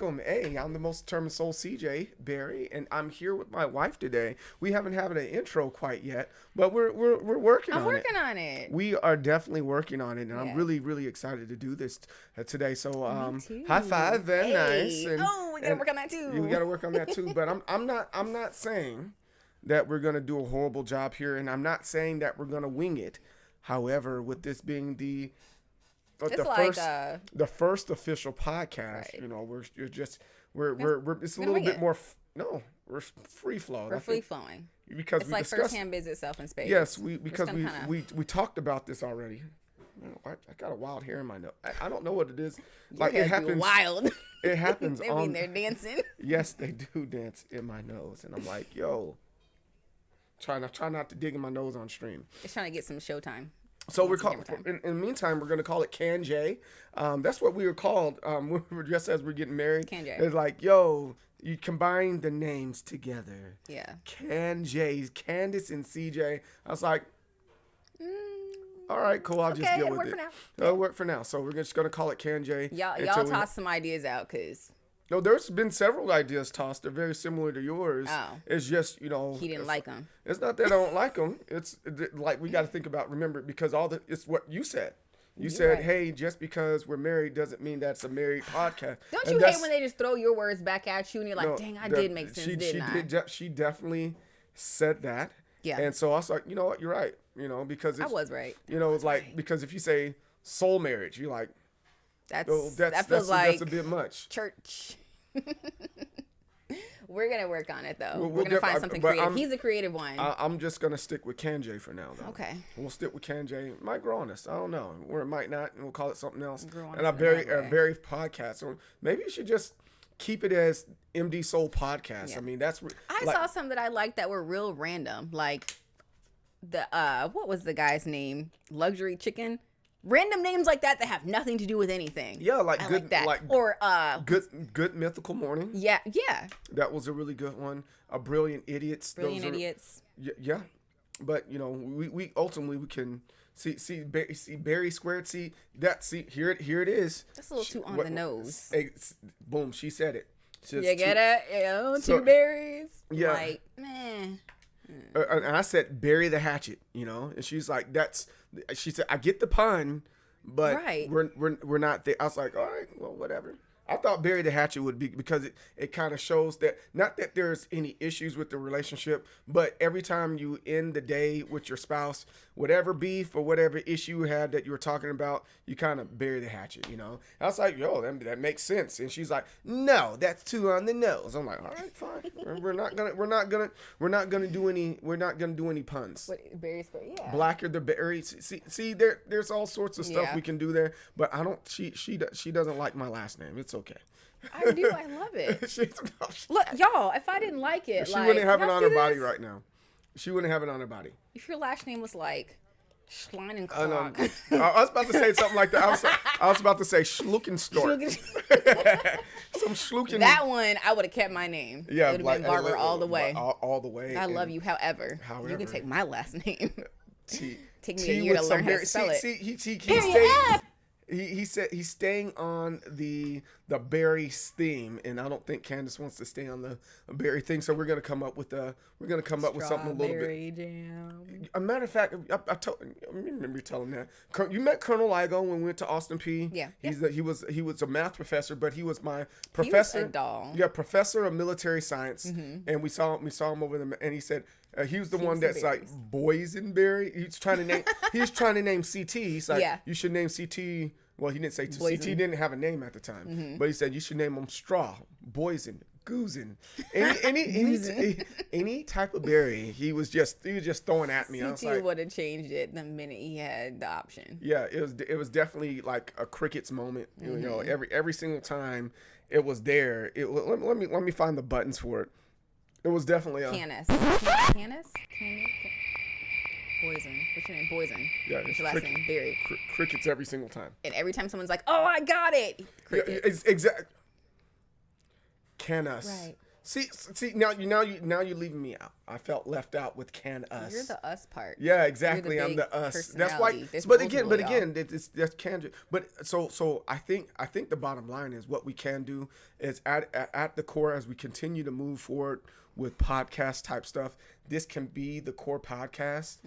welcome. Hey, I'm the most determined soul, CJ Barry, and I'm here with my wife today. We haven't had an intro quite yet, but we're working on it. I'm working on it. We are definitely working on it, and I'm really excited to do this today. So, high five, very nice. And, we gotta work on that too. We gotta work on that too. But I'm not saying that we're gonna do a horrible job here, and I'm not saying that we're gonna wing it. However, with this being the first official podcast, right. you know, we're it's a little bit more. We're free flowing. We're free flowing because it's we like discussed, first-hand visit self in space. Yes, we talked about this already. I got a wild hair in my nose. I don't know what it is. Like it happens. Wild. It happens. They mean they're dancing. Yes, they do dance in my nose, and I'm like, yo, try not to dig in my nose on stream. It's trying to get some showtime. So we're called. In the meantime, we're gonna call it Can J. That's what we were called. We were just as we're getting married. Can J. It's like, yo, you combine the names together. Yeah. Can J, Candace and CJ. I was like, all right, cool. I'll just deal with it. It'll work for now. So we're just gonna call it Can J. Y'all toss some ideas out, cause. No, there's been several ideas tossed. They're very similar to yours. Oh. It's just, you know. He didn't like them. It's not that I don't like them. It's like we got to think about, remember, because it's what you said. You said, right. Hey, just because we're married doesn't mean that's a married podcast. Don't you hate when they just throw your words back at you and you're like, dang, I did make sense, didn't I? She definitely said that. Yeah. And so I was like, you know what, you're right. You know, because I was right. You know, it's like, because if you say soul marriage, you're like, that feels like that's a bit much. Church. We're gonna work on it though. We're gonna find something creative. He's a creative one. I'm just gonna stick with Can J for now, though. Okay. We'll stick with Can J. It might grow on us. I don't know. Or it might not, and we'll call it something else. And a very podcast. So maybe you should just keep it as MDSoul podcast. Yeah. I mean, that's. I saw some that I liked that were real random, like the what was the guy's name? Luxury Chicken. Random names like that have nothing to do with anything. Yeah, like good, like that. Like or good mythical morning. Yeah. That was a really good one. Brilliant idiots. Idiots. Yeah, but you know, we ultimately we can see Barry squared. See here it is. That's a little too on the nose. Boom, she said it. You get it? Yeah, two berries. Yeah. Like, man. And I said, bury the hatchet, you know? And she's like, she said, I get the pun, but right. we're not there. I was like, all right, well, whatever. I thought bury the hatchet would be, because it kind of shows that, not that there's any issues with the relationship, but every time you end the day with your spouse, whatever beef or whatever issue you had that you were talking about, you kind of bury the hatchet, you know? I was like, yo, that makes sense. And she's like, no, that's too on the nose. I'm like, all right, fine. We're not gonna do any puns. What, berry spray? Yeah. Blacker the berries. See, there's all sorts of stuff we can do there, but I don't. She doesn't like my last name. It's okay. I do. I love it. Look, y'all, if I didn't like it, she wouldn't have it on her body right now. She wouldn't have it on her body. If your last name was like Schleinenklock. I was about to say something like that. I was about to say Schluckenstork. Some Schlucken. That one, I would have kept my name. Yeah, it would have been Barber all the way. All the way. I love you. However, you can take my last name. Take me a year to learn how to spell it. He said he's staying on the berry theme, and I don't think Candace wants to stay on the berry thing. So we're gonna come up with something a little bit. Jam. A matter of fact, I remember you telling that you met Colonel Ligo when we went to Austin P. Yeah, he was a math professor, but he was my professor. He was a doll. Yeah, professor of military science, and we saw him over there, and he said. He was the one that's like boysenberry. He's trying to name CT. He's like, you should name CT. Well, he didn't say CT didn't have a name at the time, but he said you should name him Straw, Boysen, Goosen, any type of berry. He was just throwing at me. CT would have changed it the minute he had the option. Yeah, it was definitely like a crickets moment. You know, every single time it was there. Let me find the buttons for it. It was definitely Canis. Boysen. What's your name? Boysen. Yeah. What's your last name? Barry. Crickets every single time. And every time someone's like, "Oh, I got it." Crickets. Exactly. Canis. Right. See, now you're leaving me out. I felt left out with can us. You're the us part. Yeah, exactly. You're I'm the us. That's why. personality. There's But multiple, again, it's that's can. But so I think the bottom line is what we can do is at the core as we continue to move forward with podcast type stuff. This can be the core podcast,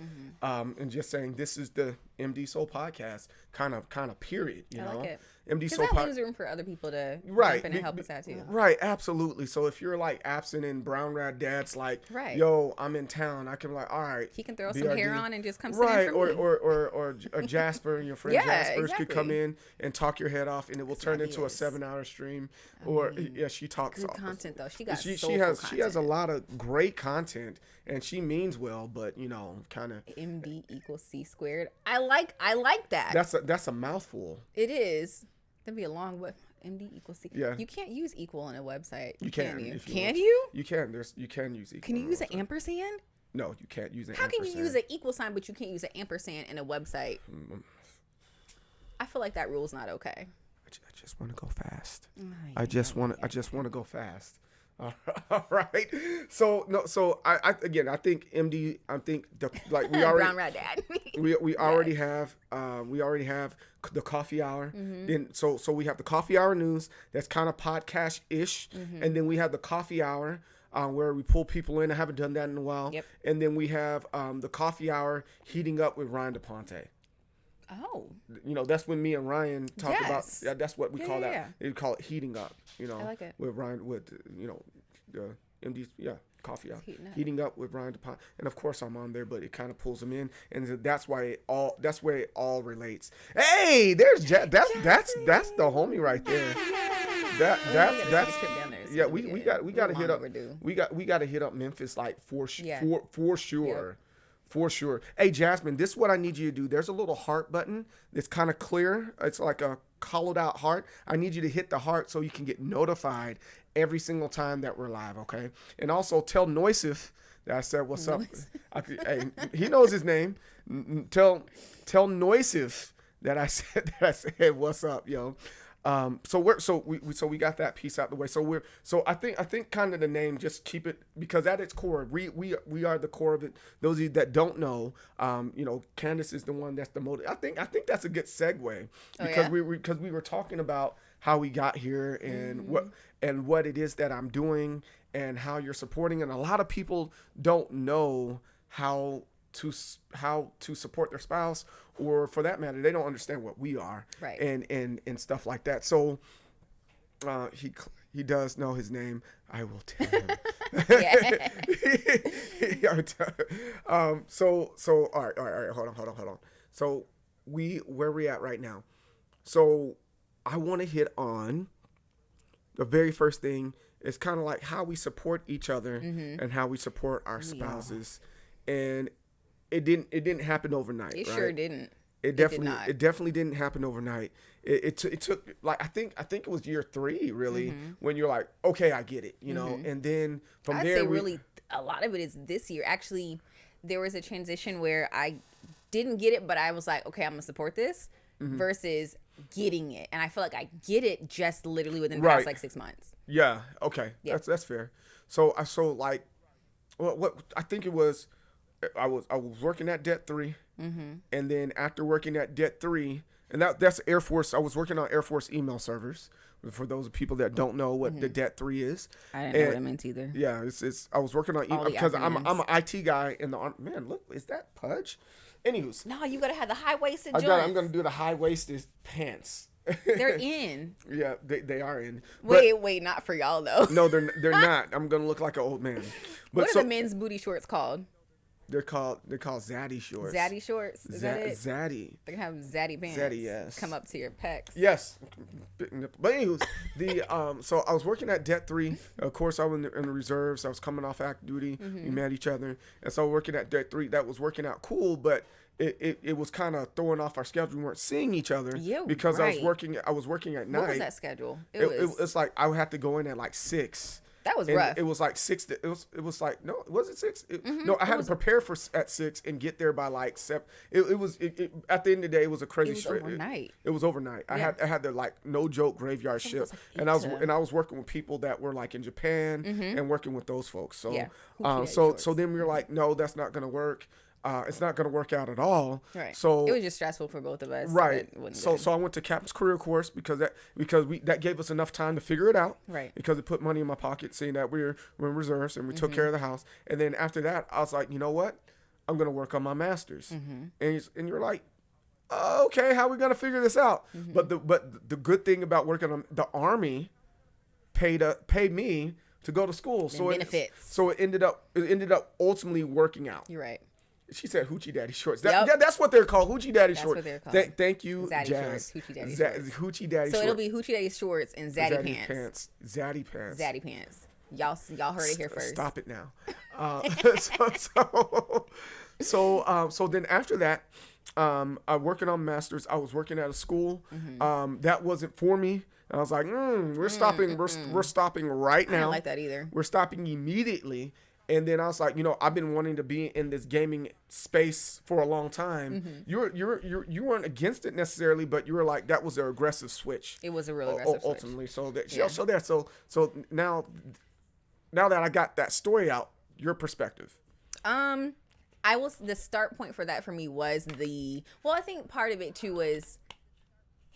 and just saying this is the MDSoul podcast, kind of period. You know, like it. MDSoul Because that leaves room for other people to right jump in and help us out too. Right, absolutely. So if you're like absent and Brown Rat Dad's like, Right. yo, I'm in town, I can be like, all right, He can throw some BRD. hair on and just come sit in Right, for me. or Jasper and your friend Yeah, Jasper's could come exactly. in and talk your head off, and it will turn into a ideas. 7-hour stream. Or yeah, she talks. Good content though. She got She soulful has content. a lot of great content, and she means well, but kind of MD equals C squared. I like that. that's a mouthful. It is. That'd be a long word. MD equals C. Yeah. You can't use equal on a website. You can. You? If you Can want. you? You can. You can use equal. Can you on a use an website. ampersand? No, you can't use an How can you ampersand. use an equal sign but you can't use an ampersand in a website? I feel like that rule's not okay. I just want to go fast. I just want to go fast. All right. So no. So I think MD. I think like we already Brown Rat Dad. we already have the coffee hour. Then so we have the coffee hour news that's kind of podcast ish, and then we have the coffee hour. Where we pull people in. I haven't done that in a while. Yep. And then we have the coffee hour heating up with Ryan DePonte. Oh. That's when me and Ryan talk about. Yes. Yeah, that's what we call that. yeah. They call it heating up. I like it. With Ryan, with the MD. Yeah, coffee hour. Heating up. With Ryan DePonte, and of course I'm on there, but it kind of pulls them in, and that's why that's where it all relates. Hey, there's that's the homie right there. Yeah, we got to hit up. We got to hit up Memphis like for sure. For sure. Hey, Jasmine, this is what I need you to do. There's a little heart button that's kind of clear. It's like a hollowed out heart. I need you to hit the heart so you can get notified every single time that we're live, okay? And also tell Noisif that I said what's up. Hey, he knows his name. Tell Noisif that I said what's up, yo. So we got that piece out the way. So I think kind of the name, just keep it, because at its core we are the core of it. Those of you that don't know, Candace is the one that's the motive. I think that's a good segue because we were talking about how we got here and what it is that I'm doing and how you're supporting, and a lot of people don't know how to support their spouse, or for that matter, they don't understand what we are, right? And stuff like that. So he does know his name. I will tell him. So all right. Hold on. So where we at right now? So I want to hit on the very first thing. Is kind of like how we support each other and how we support our spouses, and it didn't happen overnight. It right? sure didn't. It definitely didn't happen overnight. It took like I think it was year 3 really when you're like, okay, I get it, and then from I'd there say really a lot of it is this year. Actually, there was a transition where I didn't get it, but I was like, okay, I'm gonna support this versus getting it, and I feel like I get it just literally within the past like 6 months. Yeah. Okay. Yeah. That's fair. So like, what I think it was, I was working at Det 3, and then after working at Det 3, and that's Air Force. I was working on Air Force email servers. For those people that don't know what the Det 3 is, I didn't know what it meant either. Yeah, it's. I was working on email because I'm an IT guy in the army. Man, look, is that Pudge? Anywho's. No, you gotta have the high waisted joints. I'm gonna do the high waisted pants. They're in. Yeah, they are in. Wait, not for y'all though. No, they're not. I'm gonna look like an old man. But what are the men's booty shorts called? They're called zaddy shorts. Zaddy shorts. Is that it? Zaddy. They have zaddy pants. Zaddy, yes. Come up to your pecs. Yes. But anyways, so I was working at Det 3. Of course, I was in the reserves. I was coming off active duty. We met each other, and so working at Det 3, that was working out cool, but it was kind of throwing off our schedule. We weren't seeing each other because I was working at night. What was that schedule? It's like I would have to go in at like 6 That was and rough. it was like 6. It was like, no, was it 6? No, I had to prepare for at 6 and get there by like 7. It was at the end of the day, it was a crazy straight. Overnight. It was overnight. I had the like no joke graveyard shift, like and I was working with people that were like in Japan and working with those folks. So so then we were like, no, that's not gonna work. It's not going to work out at all. Right. So it was just stressful for both of us. Right. So I went to Captain's Career Course because that gave us enough time to figure it out. Right. Because it put money in my pocket, seeing that we're in reserves and we took care of the house. And then after that, I was like, you know what? I'm going to work on my master's. And you're like, okay, how are we going to figure this out? But the good thing about working on the Army paid me to go to school. So benefits. It ended up ultimately working out. You're right. She said hoochie daddy shorts. That's what they're called. Hoochie daddy shorts. That's what they're called. Thank you, Zaddy Jazz. Shorts. Hoochie daddy shorts. Hoochie daddy so shorts. it'll be hoochie daddy shorts and zaddy pants. Zaddy pants. Zaddy pants. Y'all heard it here first. Stop it now. So then after that, I'm working on masters. I was working at a school. That wasn't for me. And I was like, we're stopping. We're stopping right now. I don't like that either. We're stopping immediately. And then I was like, I've been wanting to be in this gaming space for a long time. You weren't against it necessarily, but you were like, that was an aggressive switch. It was a real aggressive switch. Ultimately. So now that I got that story out, your perspective. The start point for that for me was I think part of it too was,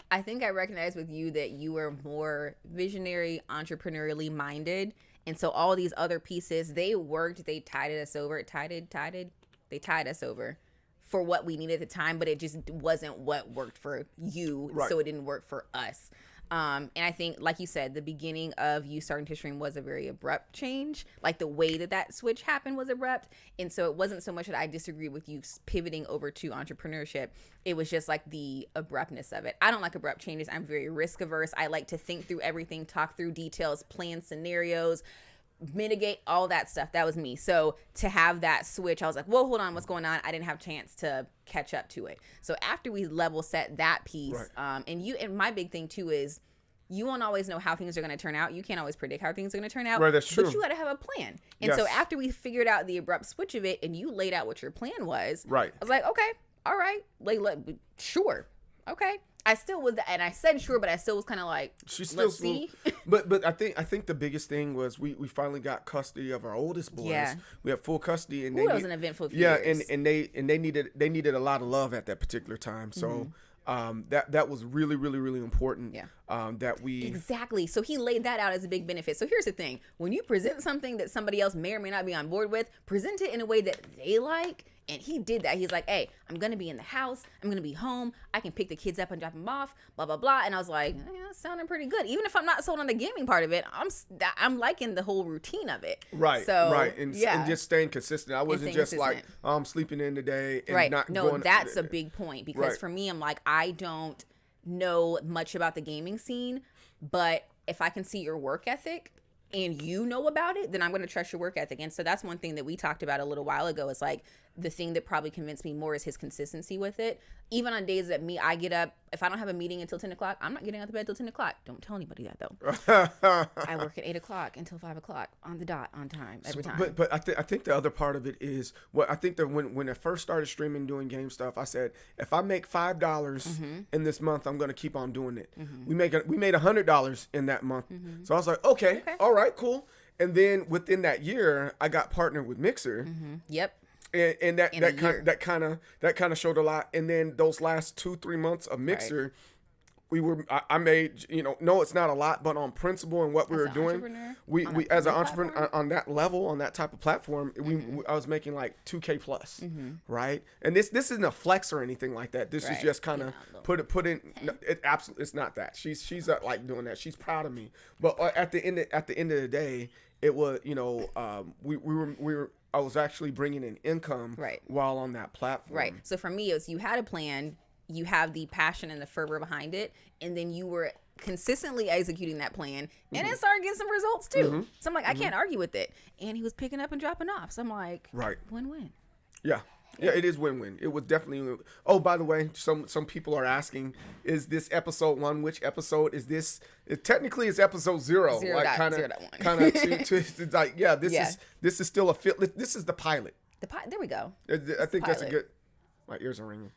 I think I recognized with you that you were more visionary, entrepreneurially minded. And so all these other pieces, they worked, they tided us over. They tied us over for what we needed at the time, but it just wasn't what worked for you. Right. So it didn't work for us. And I think, like you said, the beginning of you starting to stream was a very abrupt change. Like the way that switch happened was abrupt. And so it wasn't so much that I disagreed with you pivoting over to entrepreneurship. It was just like the abruptness of it. I don't like abrupt changes. I'm very risk averse. I like to think through everything, talk through details, plan scenarios, mitigate all that stuff. That was me. So to have that switch, I was like, whoa, hold on, what's going on? I didn't have a chance to catch up to it. So after we level set that piece, right. And my big thing too is, you won't always know how things are going to turn out. You can't always predict how things are going to turn out. Right, that's true. But you got to have a plan. And so after we figured out the abrupt switch of it and you laid out what your plan was, right. I was like, okay, all right. Like, sure. Okay. I still was, and I said sure, but I still was kind of like, let's see. But I think the biggest thing was we finally got custody of our oldest boys. Yeah. We have full custody, and that was an eventful few years. and they needed a lot of love at that particular time. So that was really, really, really important. Yeah. That we exactly. So he laid that out as a big benefit. So here's the thing: when you present something that somebody else may or may not be on board with, present it in a way that they like. And he did that. He's like, hey, I'm going to be in the house. I'm going to be home. I can pick the kids up and drop them off, blah, blah, blah. And I was like, that's sounding pretty good. Even if I'm not sold on the gaming part of it, I'm liking the whole routine of it. Right, so, right. And just staying consistent. I wasn't just like, I'm sleeping in today and not going. No, that's a big point. Because for me, I'm like, I don't know much about the gaming scene. But if I can see your work ethic and you know about it, then I'm going to trust your work ethic. And so that's one thing that we talked about a little while ago is like, the thing that probably convinced me more is his consistency with it. Even on days that I get up, if I don't have a meeting until 10 o'clock, I'm not getting out of bed until 10 o'clock. Don't tell anybody that though. I work at 8 o'clock until 5 o'clock on the dot, on time, every time. But I think the other part of it is I think that when I first started streaming, doing game stuff, I said, if I make $5 in this month, I'm going to keep on doing it. We made $100 in that month. So I was like, okay, all right, cool. And then within that year, I got partnered with Mixer. Yep. And that kind of showed a lot. And then those last 2-3 months of Mixer, I made, no, it's not a lot, but on principle and what we were doing, we as an entrepreneur on that level, on that type of platform, I was making like $2K plus, right? And this isn't a flex or anything like that. This is just kind of put in. It absolutely, it's not that. She's like doing that. She's proud of me. But at the end of the day, it was, we were. I was actually bringing in income while on that platform. Right. So for me, it was you had a plan, you have the passion and the fervor behind it, and then you were consistently executing that plan, and it started getting some results too. So I'm like, I can't argue with it. And he was picking up and dropping off. So I'm like, win-win. Yeah. Yeah, it is win-win. It was definitely. Oh, by the way, some people are asking, is this episode 1? Which episode is this? Technically, it's episode 0. Like kind of it's like this is still a fit. This is the pilot. There we go. I think that's a good. My ears are ringing.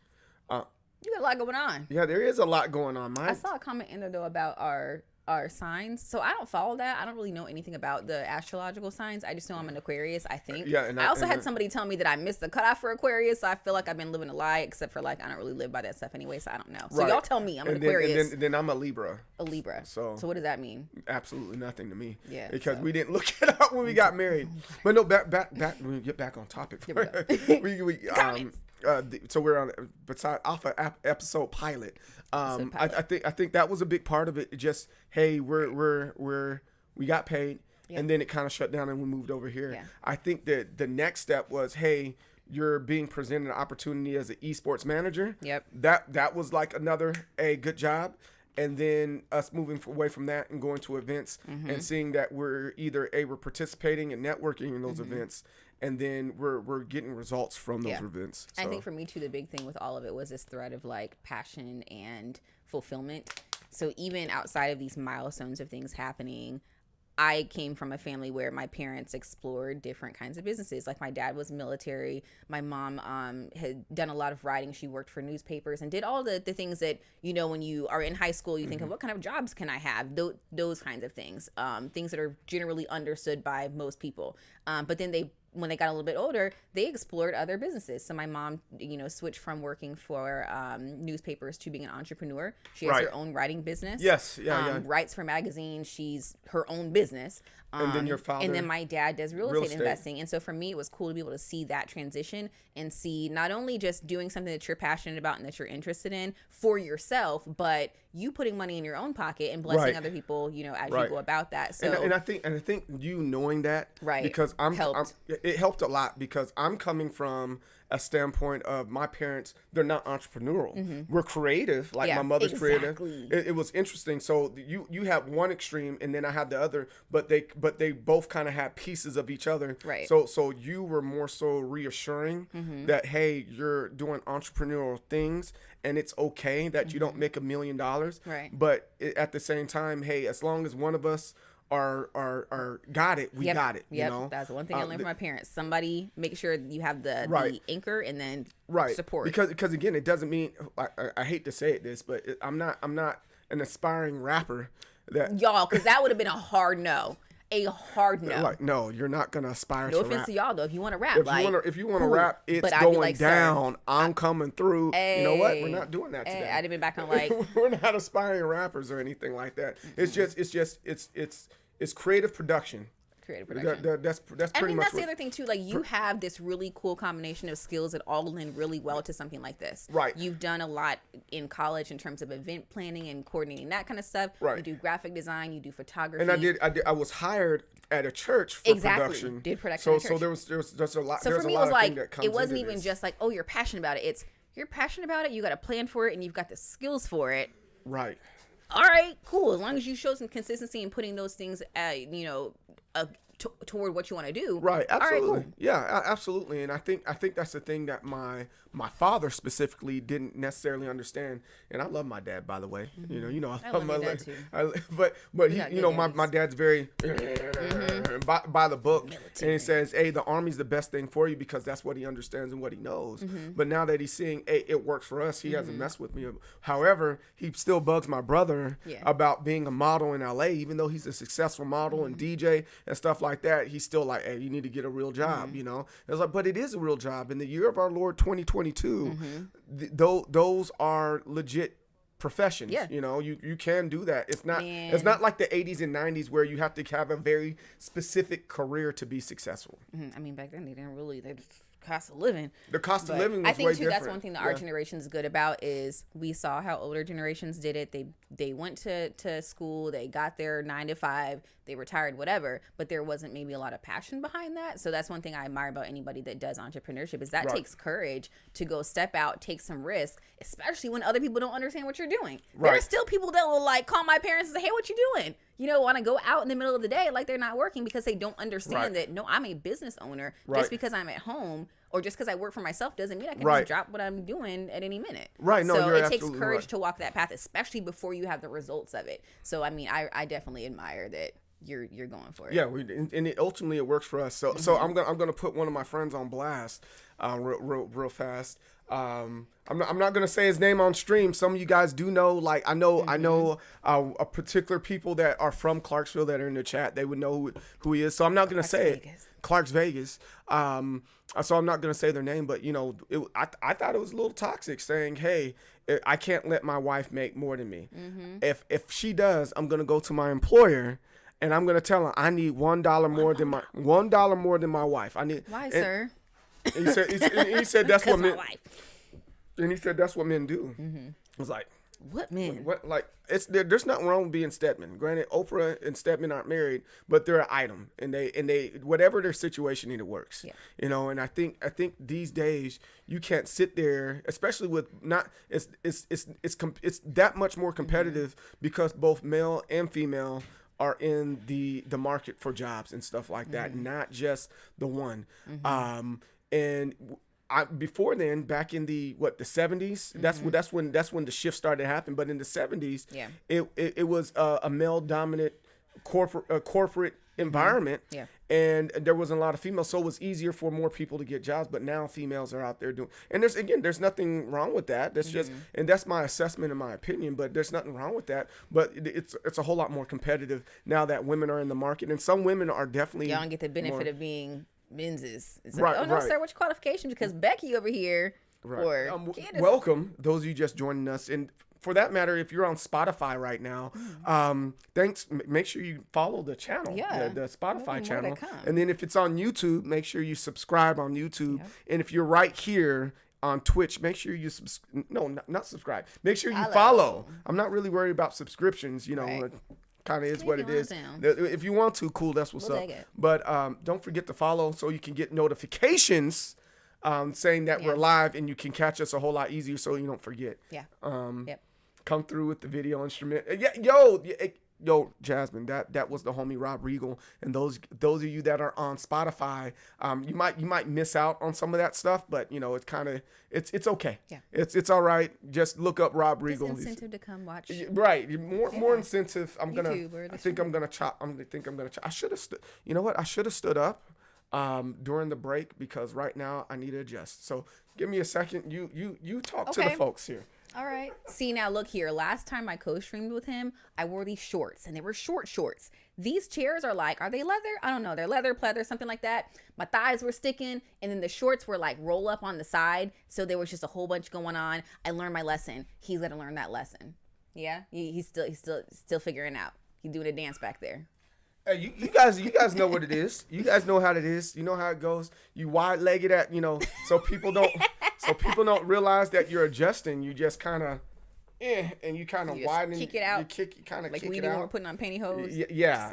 You got a lot going on. Yeah, there is a lot going on. I saw a comment in there though about our signs. So I don't follow that. I don't really know anything about the astrological signs. I just know I'm an Aquarius, I think. Yeah, and I also had somebody tell me that I missed the cutoff for Aquarius, so I feel like I've been living a lie, except for like I don't really live by that stuff anyway, so I don't know. So y'all tell me. I'm an Aquarius. And then I'm a Libra. A Libra. So what does that mean? Absolutely nothing to me. Yeah. Because we didn't look it up when we got married. But no, back when we get back on topic. So we're on Alpha episode pilot. I think that was a big part of it. Just hey, we got paid, and then it kind of shut down and we moved over here. Yeah. I think that the next step was hey, you're being presented an opportunity as an esports manager. Yep. That was like another good job. And then us moving away from that and going to events and seeing that we're either we're participating and networking in those events, and then we're getting results from those events. So. I think for me too, the big thing with all of it was this thread of like passion and fulfillment. So even outside of these milestones of things happening, I came from a family where my parents explored different kinds of businesses. Like my dad was military. My mom had done a lot of writing. She worked for newspapers and did all the things that, you know, when you are in high school, you think of what kind of jobs can I have? Those kinds of things. Things that are generally understood by most people. But then when they got a little bit older, they explored other businesses. So my mom, you know, switched from working for newspapers to being an entrepreneur. She has her own writing business. Yes, writes for magazines. She's her own business. And then your father. And then my dad does real estate investing. And so for me, it was cool to be able to see that transition and see not only just doing something that you're passionate about and that you're interested in for yourself, but you putting money in your own pocket and blessing other people, you know, as you go about that. So and I think you knowing that, because it helped a lot because I'm coming from a standpoint of my parents, they're not entrepreneurial. We're creative, like my mother's creative. It was interesting. So you have one extreme and then I had the other, but they both kind of had pieces of each other. Right. So you were more so reassuring that, hey, you're doing entrepreneurial things and it's okay that you don't make $1 million. Right. But at the same time, hey, as long as one of us are got it, we got it. You know, that's one thing I learned from my parents. Somebody make sure you have the anchor and then support. Because again, it doesn't mean I hate to say this, but I'm not an aspiring rapper. Y'all, because that would have been a hard no. A hard no. Like, no, you're not gonna aspire to rap. No offense to y'all though. If you want to rap, if you want to rap, it's going down. I'm coming through. You know what? We're not doing that today. I'd have been back on like we're not aspiring rappers or anything like that. It's just it's creative production. Creative production. That's pretty much. I mean, that's the other thing too. Like you have this really cool combination of skills that all lend really well to something like this. Right. You've done a lot in college in terms of event planning and coordinating that kind of stuff. Right. You do graphic design. You do photography. And I was hired at a church for production. Did production. So there was a lot. So for me, it was like it wasn't even just like, oh, you're passionate about it. It's you're passionate about it. You got a plan for it, and you've got the skills for it. Right. All right, cool. As long as you show some consistency in putting those things, toward what you want to do. Right. Absolutely. All right, cool. Yeah, absolutely. And I think that's the thing that my father specifically didn't necessarily understand. And I love my dad, by the way. You know, I love my dad too. But he, my dad's very by the book, military. And he says, "Hey, the Army's the best thing for you because that's what he understands and what he knows." But now that he's seeing, hey, it works for us, he hasn't messed with me. However, he still bugs my brother about being a model in LA, even though he's a successful model and DJ and stuff like that. He's still like, hey, you need to get a real job. You know, it's like, but it is a real job. In the year of our Lord 2022, those are legit professions. Yeah. You know, you can do that. It's not like the 80s and 90s where you have to have a very specific career to be successful. I mean, back then they didn't really. Cost of living. The cost of living was I think way too different. That's one thing that our generation is good about is we saw how older generations did it. They went to school, they got their 9 to 5, they retired, whatever, but there wasn't maybe a lot of passion behind that. So that's one thing I admire about anybody that does entrepreneurship is that takes courage to go step out, take some risk, especially when other people don't understand what you're doing. There are still people that will like call my parents and say, hey, what you doing? want to go out in the middle of the day like they're not working because they don't understand Right. that, no, I'm a business owner. Right. Just because I'm at home or just because I work for myself doesn't mean I can Right. just drop what I'm doing at any minute. Right. No, so you're it takes absolutely courage right. to walk that path, especially before you have the results of it. So, I mean, I definitely admire that you're going for it. Yeah, and it ultimately it works for us. So I'm gonna put one of my friends on blast, real fast. I'm not gonna say his name on stream. Some of you guys do know. Like I know a particular people that are from Clarksville that are in the chat. They would know who he is. So I'm not gonna say it. Clark's Vegas. So I'm not gonna say their name, but I thought it was a little toxic saying, hey, I can't let my wife make more than me. If she does, I'm gonna go to my employer. And I'm gonna tell her I need $1 more than my wife. I need. Why, sir? And he said that's what men. Wife. And he said that's what men do. I was like, what men? what? Like there's nothing wrong with being Stedman. Granted, Oprah and Stedman aren't married, but they're an item, and they whatever their situation, it works. Yeah. And I think these days you can't sit there, especially with not it's that much more competitive because both male and female are in the market for jobs and stuff like that, not just the one. And before then, back in the 70s, that's when the shift started to happen. But in the 70s, it was a male dominant corporate environment. Yeah. And there wasn't a lot of females, so it was easier for more people to get jobs. But now females are out there doing, and there's nothing wrong with that. That's just, and that's my assessment and my opinion. But there's nothing wrong with that. But it's a whole lot more competitive now that women are in the market, and some women are definitely. Y'all don't get the benefit of being menses. It's Right, like, oh no, right. sir, what's your qualification? Because Becky over here, Right. or Candace. Welcome those of you just joining us, and for that matter, if you're on Spotify right now, thanks. Make sure you follow the channel, the Spotify channel, and then if it's on YouTube, make sure you subscribe on YouTube. Yep. And if you're right here on Twitch, make sure you not subscribe. Make sure you follow. I'm not really worried about subscriptions. Right. Kind of is what it is. If you want to, cool. That's what's up. But don't forget to follow so you can get notifications. Saying that we're live and you can catch us a whole lot easier so you don't forget. Yeah. Come through with the video instrument. Yo, Jasmine, that was the homie Rob Regal. And those of you that are on Spotify, you might miss out on some of that stuff, but it's kind of it's okay. Yeah. It's all right. Just look up Rob Regal. Just incentive to come watch. Right. More incentive. I think I'm gonna chop. I should have stood. You know what? I should have stood up during the break because right now I need to adjust. So give me a second. You talk to the folks here. All right. See, now look here. Last time I co-streamed with him, I wore these shorts, and they were short shorts. These chairs are are they leather? I don't know. They're leather, pleather, something like that. My thighs were sticking, and then the shorts were roll up on the side. So there was just a whole bunch going on. I learned my lesson. He's got to learn that lesson. Yeah. He's still figuring out. He's doing a dance back there. Hey, you guys know what it is. You guys know how it is. You know how it goes. You wide-legged so people don't realize that you're adjusting. You just kind of, and you kind of widen. Kick it out. You kick it out. Like we do when we're putting on pantyhose. Yeah,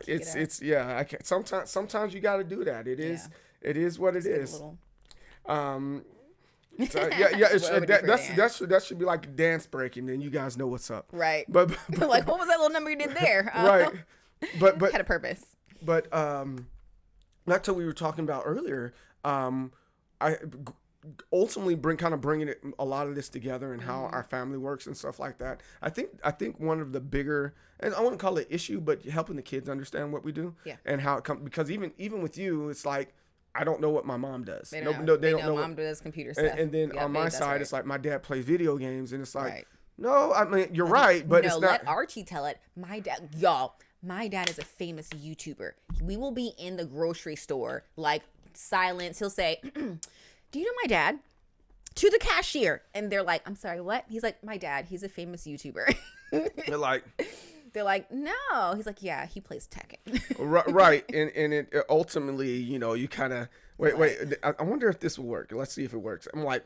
I can't. Sometimes you got to do that. It is what it is. So, that should be like a dance break, and then you guys know what's up. Right. But what was that little number you did there? Right. But had a purpose. But like what we were talking about earlier, I ultimately bringing a lot of this together and how our family works and stuff like that. I think one of the bigger, and I wouldn't call it issue, but helping the kids understand what we do and how it comes. Because even with you, it's like I don't know what my mom does. They don't know mom does computer stuff. And then on my side, it's like my dad plays video games, and it's like no, I mean you're right, but it's not. Let Archie tell it. My dad is a famous YouTuber. We will be in the grocery store, silence. He'll say, do you know my dad? To the cashier. And they're like, I'm sorry, what? He's like, my dad, he's a famous YouTuber. They're like, no. He's like, yeah, he plays Tekken. Right. And it ultimately, you kind of, wait. I wonder if this will work. Let's see if it works. I'm like.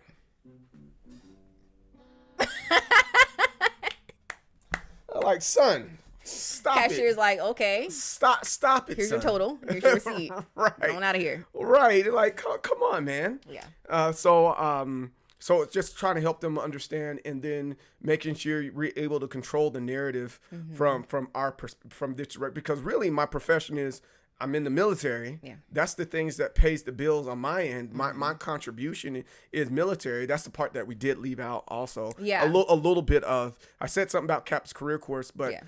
Son. Stop Cashier's it. like, okay. Stop it, Here's son. your total. Here's your receipt. Right. Going out of here. Right. Like, come on, man. Yeah. So So it's just trying to help them understand, and then making sure you're able to control the narrative from from this, because really my profession is, I'm in the military. Yeah. That's the things that pays the bills on my end. My contribution is military. That's the part that we did leave out also. Yeah. A little bit of, I said something about Cap's career course, but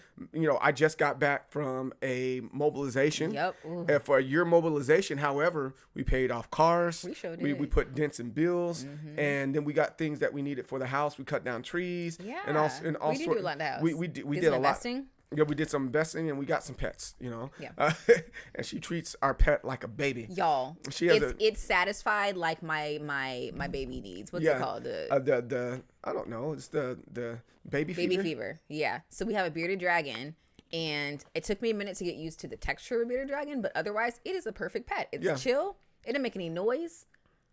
I just got back from a mobilization. Yep. And for a year mobilization, however, we paid off cars. We sure did. We put dents in bills, and then we got things that we needed for the house. We cut down trees. Yeah. And also, we did do a lot in the house. We did a lot. Investing? Yeah, we did some investing, and we got some pets, Yeah. And she treats our pet like a baby. Y'all, She has it's satisfied like my baby needs. What's it called? The I don't know. It's the baby fever. Yeah. So we have a bearded dragon, and it took me a minute to get used to the texture of a bearded dragon, but otherwise, it is a perfect pet. It's chill. It didn't make any noise.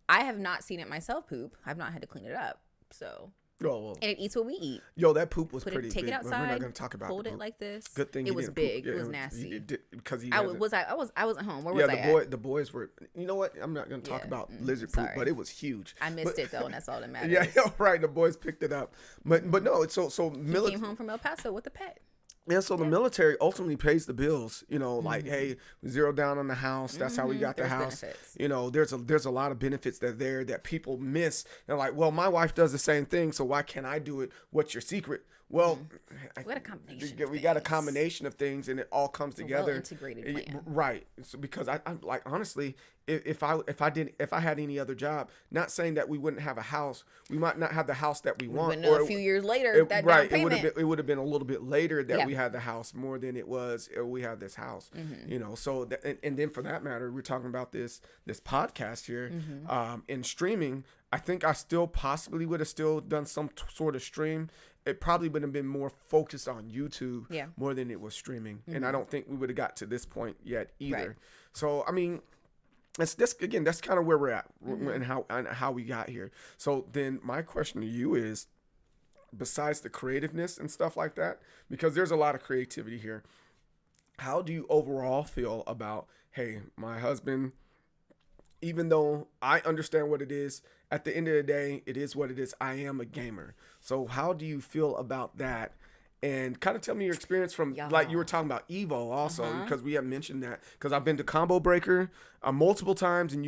I have not seen it myself poop. I've not had to clean it up. So. Oh, well. And it eats what we eat. Yo, that poop was pretty take big. it outside. We're not going to talk about hold the it poop. like this. Good thing it was big. Yeah, it was nasty. Because I was at home. Where was I? The boys were. You know what? I'm not going to talk about lizard poop, but it was huge. I missed it though, and that's all that matters. Yeah, right. The boys picked it up, but no. It's so He came home from El Paso with a pet. Yeah, so the military ultimately pays the bills. Like, hey, we zeroed down on the house. That's how we got the house. Benefits. There's a lot of benefits that people miss. They're like, well, my wife does the same thing, so why can't I do it? What's your secret? Well, we got a combination. We got a combination of things, and it all comes together. Well-integrated plan. Right. So because I'm like, honestly, if I had any other job, not saying that we wouldn't have a house, we might not have the house that we want. But a few years later, that down payment. It would have been a little bit later that we had the house more than it was we had this house. So and then for that matter, we're talking about this podcast here, in streaming. I think I still possibly would have still done some sort of stream. It probably would have been more focused on YouTube more than it was streaming. And I don't think we would have got to this point yet either. Right. So, I mean, that's kind of where we're at and how we got here. So then my question to you is, besides the creativeness and stuff like that, because there's a lot of creativity here, how do you overall feel about, hey, my husband, even though I understand what it is, at the end of the day, it is what it is. I am a gamer. So how do you feel about that? And kind of tell me your experience from, like you were talking about Evo also, because we have mentioned that. Because I've been to Combo Breaker multiple times, and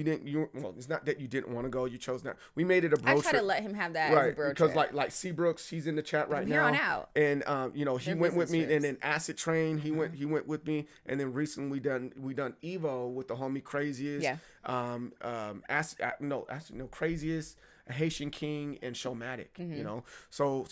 well, it's not that you didn't want to go, you chose not. We made it a bro trip. I try to let him have that as a bro because trip. like Seabrooks, he's in the chat right now. Here on out. And he went with me, and then Acid Train, he went with me, and then recently we done Evo with the homie Craziest. Craziest, Haitian King, and Showmatic. So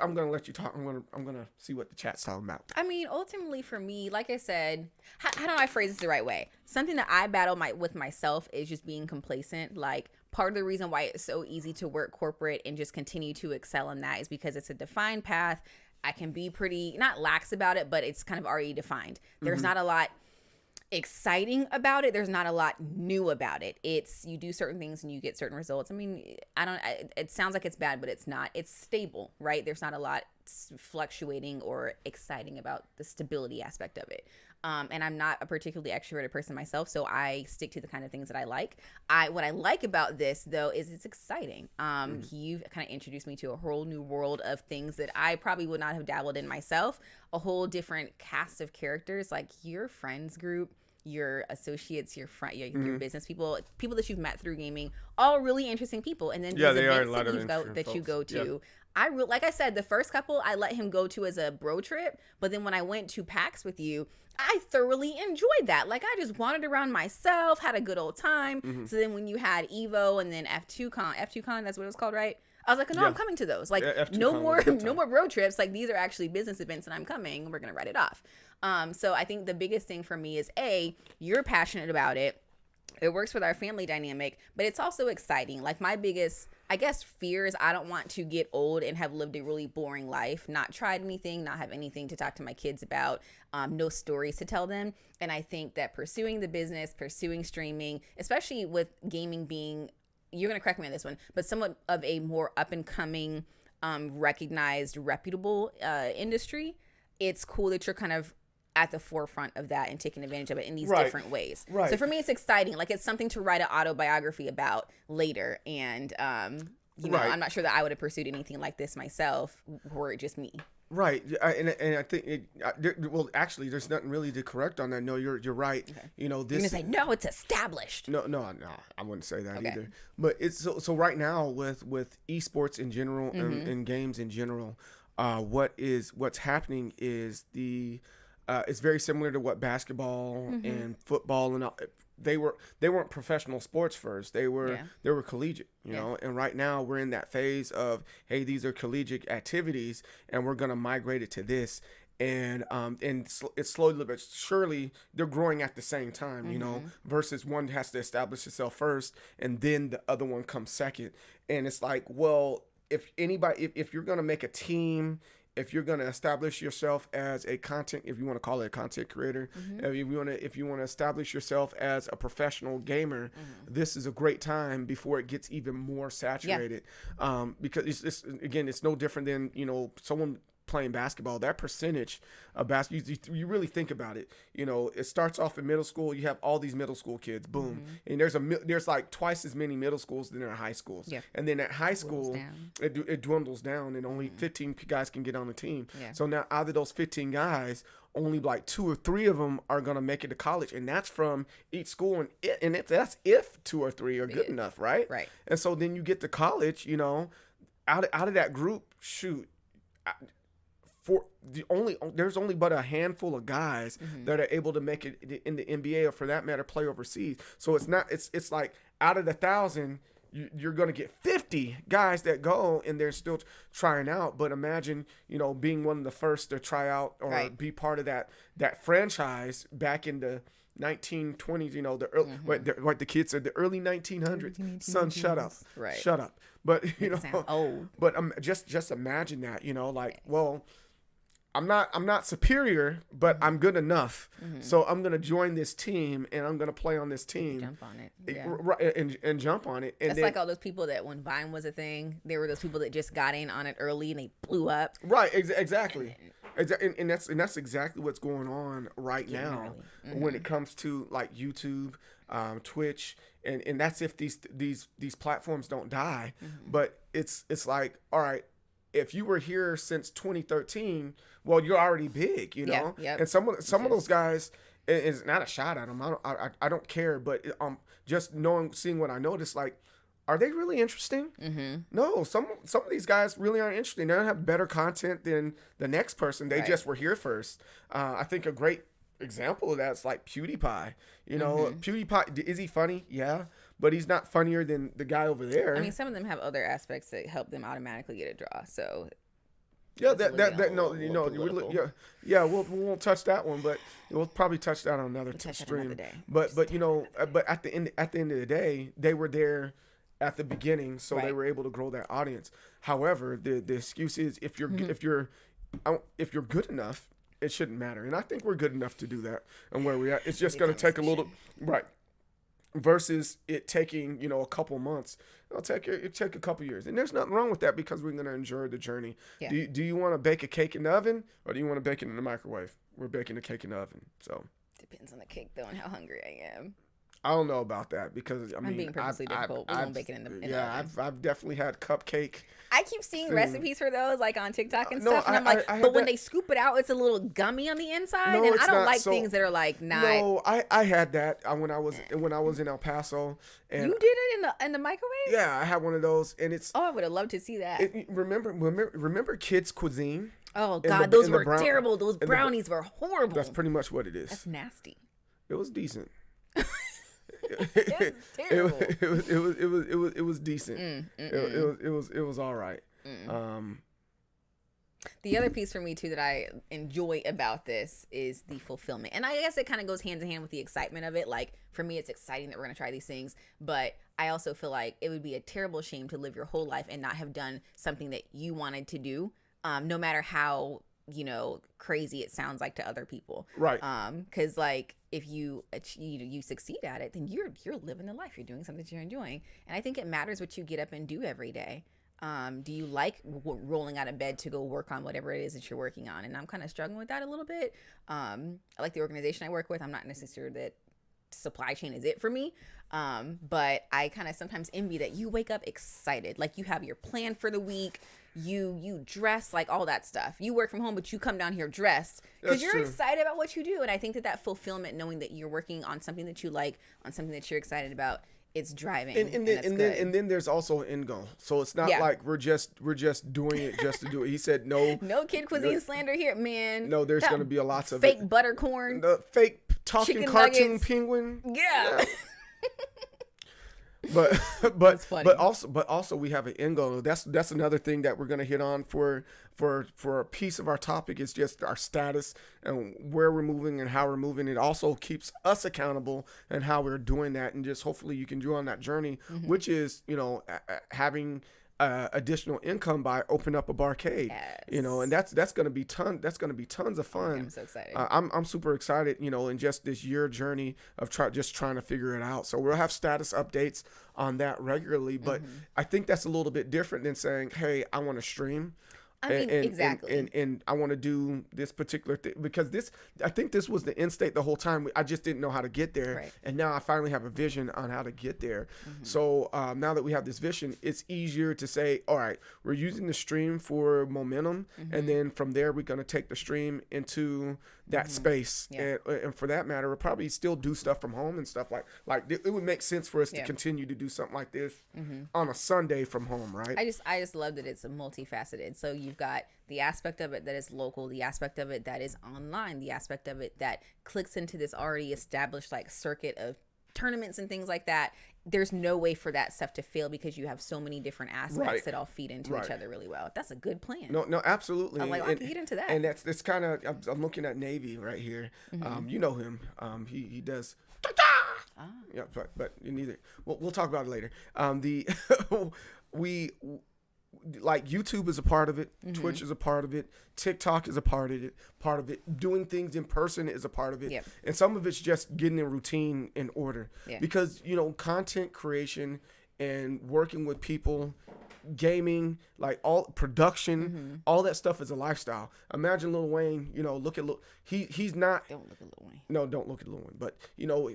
I'm gonna let you talk. I'm gonna see what the chat's talking about. I mean, ultimately for me, like I said, how do I phrase this the right way? Something that I battle with myself is just being complacent. Like, part of the reason why it's so easy to work corporate and just continue to excel in that is because it's a defined path. I can be pretty not lax about it, but it's kind of already defined. There's not a lot exciting about it. There's not a lot new about it. It's, you do certain things and you get certain results. I mean, it sounds like it's bad, but it's not. It's stable, right? There's not a lot fluctuating or exciting about the stability aspect of it. And I'm not a particularly extroverted person myself, so I stick to the kind of things that I like. What I like about this, though, is it's exciting. You've kind of introduced me to a whole new world of things that I probably would not have dabbled in myself. A whole different cast of characters, like your friends group, your associates, your business people that you've met through gaming, all really interesting people. And then these events that you go to. Yeah. Like I said, the first couple I let him go to as a bro trip, but then when I went to PAX with you, I thoroughly enjoyed that. Like, I just wandered around myself, had a good old time. So then when you had Evo and then F2Con, that's what it was called, right? I was like, no, I'm coming to those. Like, no more road trips. Like, these are actually business events and I'm coming and we're going to write it off. So I think the biggest thing for me is, you're passionate about it. It works with our family dynamic, but it's also exciting. Like, my biggest, I guess, fear is I don't want to get old and have lived a really boring life, not tried anything, not have anything to talk to my kids about, no stories to tell them. And I think that pursuing the business, pursuing streaming, especially with gaming being, you're going to correct me on this one, but somewhat of a more up and coming, recognized, reputable industry, it's cool that you're kind of at the forefront of that and taking advantage of it in these different ways. Right. So for me, it's exciting. Like, it's something to write an autobiography about later. And you know, I'm not sure that I would have pursued anything like this myself were it just me. Right, and I think well, actually, there's nothing really to correct on that. No, you're right. Okay. You know, You're this. gonna say no, it's established. No, I wouldn't say that either. But it's so right now with esports in general and games in general, what's happening is it's very similar to what basketball and football and all, they weren't professional sports first. They were collegiate, you know. And right now we're in that phase of, hey, these are collegiate activities, and we're gonna migrate it to this. And it's slowly but surely they're growing at the same time, you know. Versus one has to establish itself first, and then the other one comes second. And it's like, well, if you're gonna make a team, if you're going to establish yourself as a content, if you want to call it a content creator, if you want to establish yourself as a professional gamer, this is a great time before it gets even more saturated. Because it's no different than, you know, someone playing basketball. That percentage of basketball, you really think about it. You know, it starts off in middle school. You have all these middle school kids, boom, and there's like twice as many middle schools than there are high schools. And then at high school, it dwindles down, and only 15 guys can get on the team. So now out of those 15 guys, only like 2 or 3 of them are gonna make it to college, and that's from each school. And that's if 2 or 3 are good enough, right? Right. And so then you get to college, you know, out of that group, shoot. There's only but a handful of guys that are able to make it in the NBA, or for that matter, play overseas. So it's like out of the 1,000, you're going to get 50 guys that go, and they're still trying out. But imagine, you know, being one of the first to try out or be part of that franchise back in the 1920s, you know, the early, what the kids said, the early 1900s. Son, shut up. Right. Shut up. But, you know, old. But just imagine that, you know, like, well, I'm not superior, but I'm good enough. So I'm gonna join this team, and I'm gonna play on this team. Jump on it, and jump on it. And that's like all those people that when Vine was a thing, there were those people that just got in on it early and they blew up. Right, exactly. And that's exactly what's going on right now when it comes to like YouTube, Twitch, and that's if these platforms don't die. But it's like, all right, if you were here since 2013, well, you're already big, you know. And some of those guys, it's not a shot at them. I don't care, but just seeing what I noticed, like, are they really interesting? No, some of these guys really aren't interesting. They don't have better content than the next person. They just were here first. I think a great example of that's like PewDiePie. You know, PewDiePie, is he funny? Yeah. But he's not funnier than the guy over there. I mean, some of them have other aspects that help them automatically get a draw. So we won't touch that one, but we'll probably touch that on another stream. But you know, but at the end of the day, they were there at the beginning, so they were able to grow that audience. However, the excuse is if you're good enough, it shouldn't matter, and I think we're good enough to do that. And where we at, it's just going to take a little versus it taking, you know, a couple months. It'll take a couple years, and there's nothing wrong with that because we're going to enjoy the journey. Do you want to bake a cake in the oven, or do you want to bake it in the microwave? We're baking a cake in the oven, so depends on the cake though and how hungry I am. I don't know about that because I'm being purposely difficult. We won't bake it in the oven. I've definitely had cupcake. I keep seeing recipes for those like on TikTok and stuff, and I'm like, but when they scoop it out, it's a little gummy on the inside, and I don't like things that are like not. No, I had that when I was in El Paso. And you did it in the microwave? Yeah, I had one of those, and it's. Oh, I would have loved to see that. Remember Kids Cuisine? Oh God, those were terrible. Those brownies were horrible. That's pretty much what it is. That's nasty. It was decent. It was terrible. It was decent. It was all right. The other piece for me too that I enjoy about this is the fulfillment, and I guess it kind of goes hand in hand with the excitement of it. Like for me, it's exciting that we're gonna try these things, but I also feel like it would be a terrible shame to live your whole life and not have done something that you wanted to do, no matter how, you know, crazy it sounds like to other people. Right. Because like if you succeed at it, then you're living the life. You're doing something that you're enjoying, and I think it matters what you get up and do every day. Do you like rolling out of bed to go work on whatever it is that you're working on? And I'm kind of struggling with that a little bit. I like the organization I work with. I'm not necessarily that supply chain is it for me. But I kind of sometimes envy that you wake up excited, like you have your plan for the week. You dress, like all that stuff. You work from home, but you come down here dressed because you're excited about what you do. And I think that fulfillment, knowing that you're working on something that you like, on something that you're excited about, it's driving. And then there's also an end goal. So it's not like we're just doing it just to do it. He said no. No kid cuisine slander here, man. No, there's going to be a lots of fake buttercorn, the fake talking cartoon nuggets. Penguin. Yeah. but also we have an end goal. That's another thing that we're going to hit on for a piece of our topic is just our status and where we're moving and how we're moving. It also keeps us accountable and how we're doing that, and just hopefully you can join on that journey, which is having additional income by opening up a barcade. Yes. And that's going to be tons of fun. I'm so excited. I'm super excited, in just this year journey of trying to figure it out. So we'll have status updates on that regularly, but I think that's a little bit different than saying, hey, I want to stream. Exactly. And I want to do this particular thing because I think this was the end state the whole time. I just didn't know how to get there. Right. And now I finally have a vision on how to get there. So now that we have this vision, it's easier to say, all right, we're using the stream for momentum. And then from there, we're going to take the stream into that space. Yeah. And for that matter, we'll probably still do stuff from home and stuff like it would make sense for us to continue to do something like this on a Sunday from home, right? I just love that it's multifaceted. So you've got the aspect of it that is local, the aspect of it that is online, the aspect of it that clicks into this already established like circuit of tournaments and things like that. There's no way for that stuff to fail because you have so many different aspects that all feed into each other really well. That's a good plan. No, absolutely. I'm like, I can get into that. And that's kind of, I'm looking at Navy right here. You know him. He does. Yeah, but neither. We'll talk about it later. Like YouTube is a part of it, Twitch is a part of it, TikTok is a part of it, doing things in person is a part of it, and some of it's just getting a routine in order, because content creation and working with people, gaming, like all production, all that stuff is a lifestyle. Imagine Lil Wayne, look at he's not. Don't look at Lil Wayne. No, don't look at Lil Wayne. But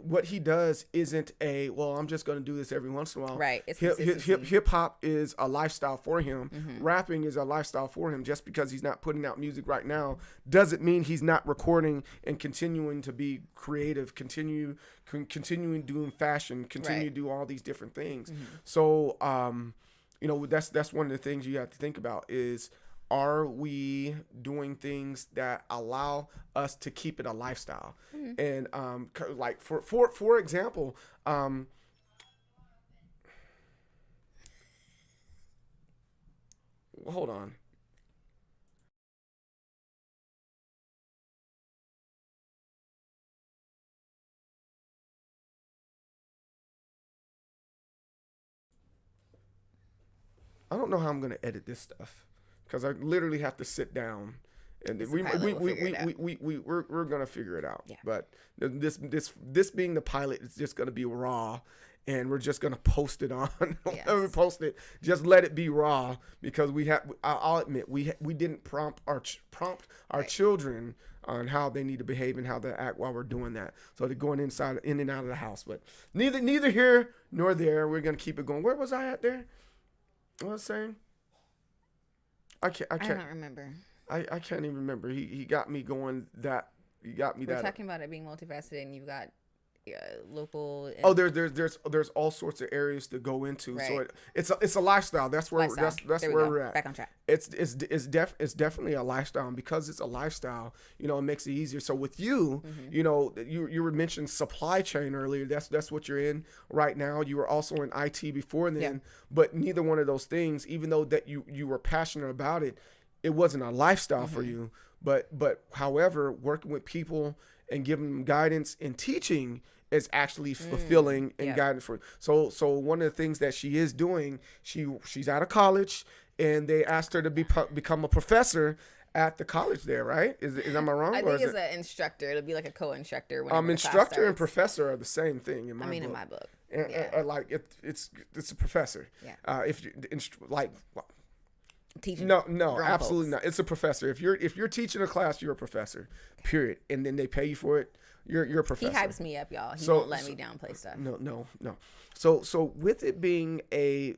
what he does isn't I'm just going to do this every once in a while. Right. It's hip hop is a lifestyle for him. Rapping is a lifestyle for him. Just because he's not putting out music right now doesn't mean he's not recording and continuing to be creative, continuing doing fashion, continue to do all these different things. So, that's one of the things you have to think about is, are we doing things that allow us to keep it a lifestyle? And like for example, hold on. I don't know how I'm going to edit this stuff because I literally have to sit down and we're going to figure it out. Yeah. But this being the pilot, it's just going to be raw, and we're just going to post it on. We post it. Just let it be raw because I'll admit we didn't prompt our children on how they need to behave and how they act while we're doing that. So they're going in and out of the house. But neither here nor there. We're going to keep it going. Where was I at there? What was I saying? I don't remember. I can't even remember. He got me going that. He got me. We're talking about it being multifaceted, and you've got local. And there's all sorts of areas to go into. Right. So it's a lifestyle. That's where we're at. Back on track. It's definitely a lifestyle, and because it's a lifestyle, it makes it easier. So with you, you were mentioned supply chain earlier. That's what you're in right now. You were also in IT before then, but neither one of those things, even though that you were passionate about it, it wasn't a lifestyle for you. But however, working with people and giving them guidance and teaching is actually fulfilling and guidance for. So one of the things that she is doing, she's out of college, and they asked her to become a professor at the college there, right? Am I wrong? I think it's an instructor. It'll be like a co-instructor. Instructor and professor are the same thing in my book. In my book. Like it's a professor. Yeah. If you teaching. No, absolutely not. It's a professor. If you're teaching a class, you're a professor. Period. And then they pay you for it. You're a professor. He hypes me up, y'all. He So- won't let so- me downplay stuff. No. So with it being a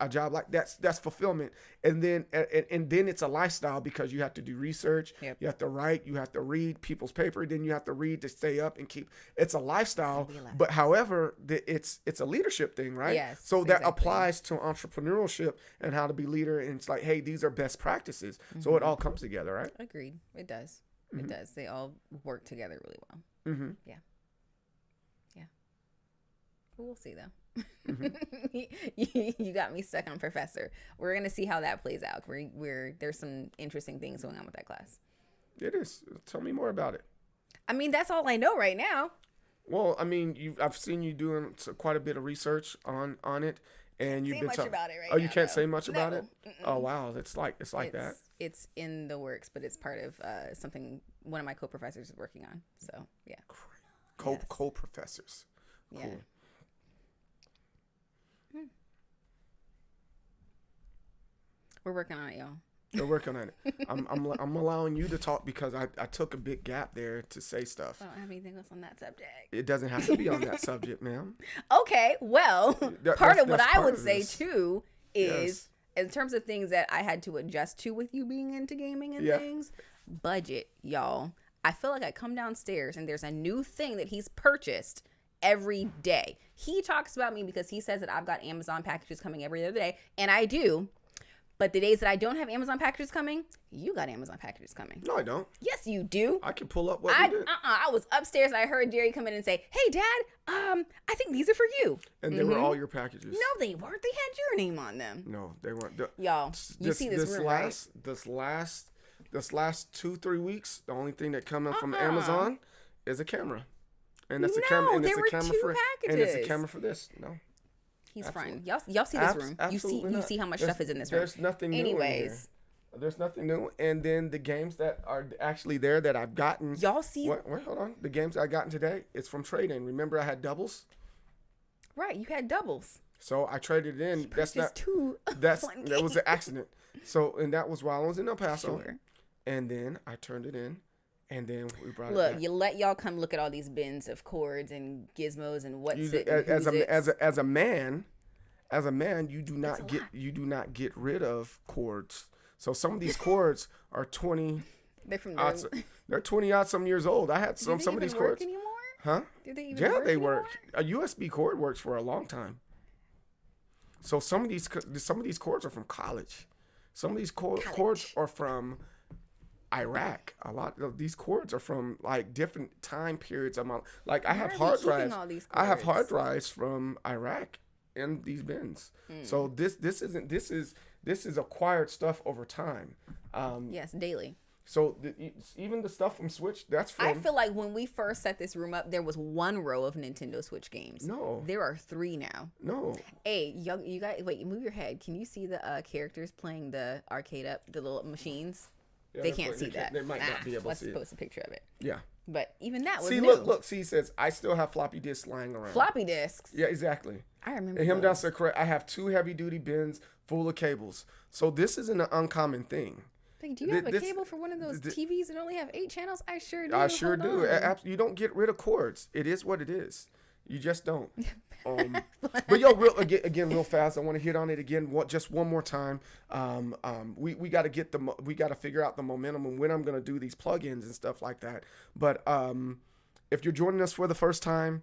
job like that's fulfillment, and then it's a lifestyle because you have to do research, Yep. you have to write, you have to read people's paper, then you have to read to stay up and keep. It's a lifestyle, but however, it's a leadership thing, right? Yes, So that exactly. applies to entrepreneurship and how to be leader, and it's like, hey, these are best practices. So it all comes together, right? Agreed. It does. It does. They all work together really well. Mm-hmm. Yeah. But we'll see though. You got me stuck on professor. We're gonna see how that plays out. There's some interesting things going on with that class. It is. Tell me more about it. I mean, that's all I know right now. Well, I mean, I've seen you doing quite a bit of research on it, and you've Say been much talking about it right Oh, now, you can't though. say much about No. it. Oh wow, it's like that. It's in the works, but it's part of something one of my co-professors is working on. So yeah. Yes. Co-professors. Yeah. Cool. We're working on it, y'all. They're working on it. I'm allowing you to talk because I took a big gap there to say stuff. I don't have anything else on that subject. It doesn't have to be on that subject, ma'am. Okay, well, That- part of what that's I part would of say this. too is Yes. in terms of things that I had to adjust to with you being into gaming and Yeah. things, budget, y'all. I feel like I come downstairs and there's a new thing that he's purchased every day. He talks about me because he says that I've got Amazon packages coming every other day, and I do. But the days that I don't have Amazon packages coming, you got Amazon packages coming. No, I don't. Yes, you do. I can pull up what I we did. I was upstairs and I heard Jerry come in and say, "Hey, Dad, I think these are for you." And they were all your packages. No, they weren't. They had your name on them. No, they weren't. Y'all, you see this room, right? This last 2-3 weeks, the only thing that coming from Amazon is a camera, and that's a camera. No, And there it's a were camera two for. And it's a packages. camera for this. No. He's Absolutely. fine. Y'all see this room. Absolutely You not. see how much There's- stuff is in this room. There's nothing new in here. Anyways, There's nothing new. And then the games that are actually there that I've gotten. y'all see. Wait, hold on. The games I gotten today, it's from trading. Remember I had doubles? Right, you had doubles. So I traded it in. That's Just not. two. That's one that was game. an accident. So and that was while I was in El Paso. Sure. And then I turned it in, and then we brought it Look, back. you let y'all come look at all these bins of cords and gizmos and what's You- it. And as who's it's. a man, you do not That's a get get rid of cords. So some of these cords are 20 They're from odd, the. they're 20 odd some years old. I had Do some they of even these work cords. anymore? Huh? Do they even Yeah, work they anymore? work. A USB cord works for a long time. So some of these cords are from college. Some of these cords are from Iraq. A lot of these cords are from like different time periods. Like I have are they hard keeping drives. all these I have cords? hard drives from Iraq in these bins. So this is acquired stuff over time. Yes, daily. So even the stuff from Switch, that's from. I feel like when we first set this room up, there was one row of Nintendo Switch games. No. There are 3 now. No. Hey, you guys, wait, move your head. Can you see the characters playing the arcade up, the little machines? Yeah, They they're can't playing- see that. They might not be able to let's see it. post a picture of it. Yeah. But even that was See, new. look. See, he says, I still have floppy disks lying around. Floppy disks. Yeah, exactly. I remember And him those. downstairs, correct. I have 2 heavy duty bins full of cables. So this isn't an uncommon thing. Like, do you have a this- cable for one of those TVs that only have 8 channels? I sure do. I sure Hold do. on. You don't get rid of cords. It is what it is. You just don't. But yo, real fast. I want to hit on it again. Just one more time. We got to we got to figure out the momentum and when I'm gonna do these plugins and stuff like that. But if you're joining us for the first time,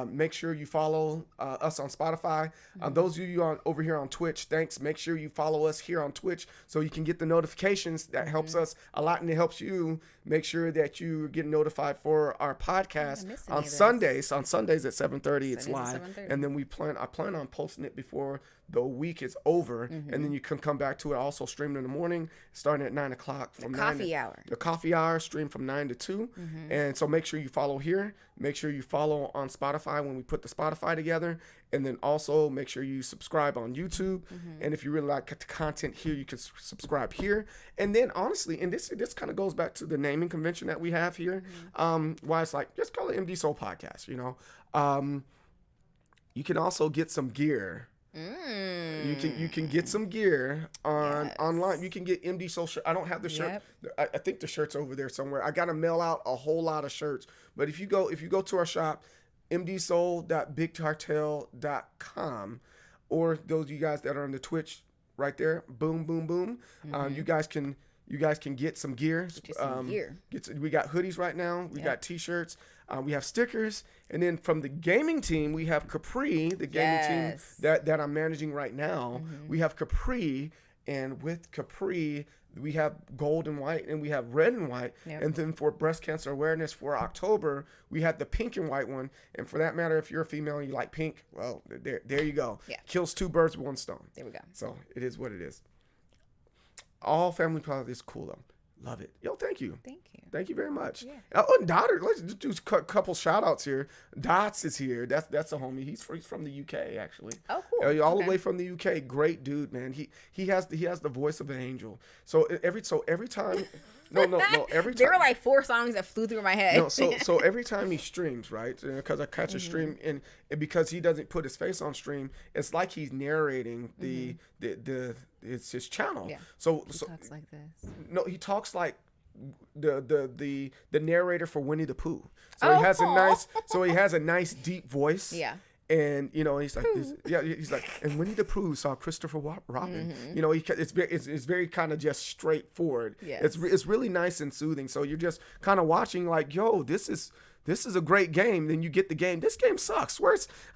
make sure you follow us on Spotify. Those of you over here on Twitch, thanks. Make sure you follow us here on Twitch so you can get the notifications. That helps us a lot, and it helps you make sure that you get notified for our podcast miss any on of this. Sundays. On Sundays at 7:30, it's Sundays at live, 7:30. and then I plan on posting it before the week is over, and then you can come back to it. Also streaming in the morning, starting at 9 o'clock from coffee hour. The coffee hour stream from 9 to 2, and so make sure you follow here. Make sure you follow on Spotify when we put the Spotify together, and then also make sure you subscribe on YouTube. And if you really like the content here, you can subscribe here. And then honestly, and this kind of goes back to the naming convention that we have here. Why it's like just call it MDSoul Podcast. You can also get some gear You can get some gear online. You can get MDSoul shirt. I don't have the shirt. I think the shirt's over there somewhere. I gotta mail out a whole lot of shirts. But if you go to our shop, MDSoul.bigcartel.com, or those of you guys that are on the Twitch right there, boom, boom, boom. You guys can get some gear. We got hoodies right now. We got T-shirts. We have stickers. And then from the gaming team, we have Capri, the gaming team that I'm managing right now. We have Capri, and with Capri, we have gold and white, and we have red and white. And then for breast cancer awareness for October, we had the pink and white one. And for that matter, if you're a female and you like pink, well, there you go. Kills two birds with one stone. There we go. So it is what it is. All family product is cool though. Love it. Yo, thank you. Thank you very much. Oh, and Daughter, let's just do a couple shout outs here. Dots is here. That's a homie. He's from the UK actually. Oh, cool. All the way from the UK. Great dude, man. He has the voice of an angel. So every time every time there were like 4 songs that flew through my head. No, so every time he streams, right? Because I catch a stream, and because he doesn't put his face on stream, it's like he's narrating it's his channel. So he talks like this. No, he talks like the narrator for Winnie the Pooh. So he has a nice deep voice. And he's like this, he's like, and Winnie the Pooh saw Christopher Robin. It's very kind of just straightforward. It's really nice and soothing. So you're just kind of watching like, yo, this is a great game. Then you get the game. This game sucks.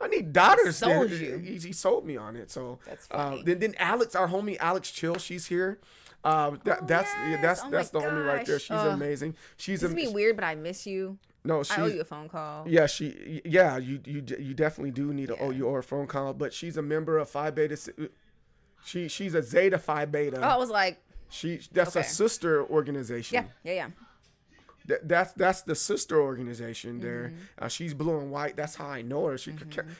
I need daughters. He sold me on it. So that's funny. Then Alex, our homie Alex Chill, she's here. That's the homie right there. She's amazing. This is be weird, but I miss you. No, I owe you a phone call. Yeah, you definitely do need to owe you a phone call. But she's a member of Phi Beta. She's a Zeta Phi Beta. Oh, I was like, that's a sister organization. Yeah. That's the sister organization there. She's blue and white. That's how I know her.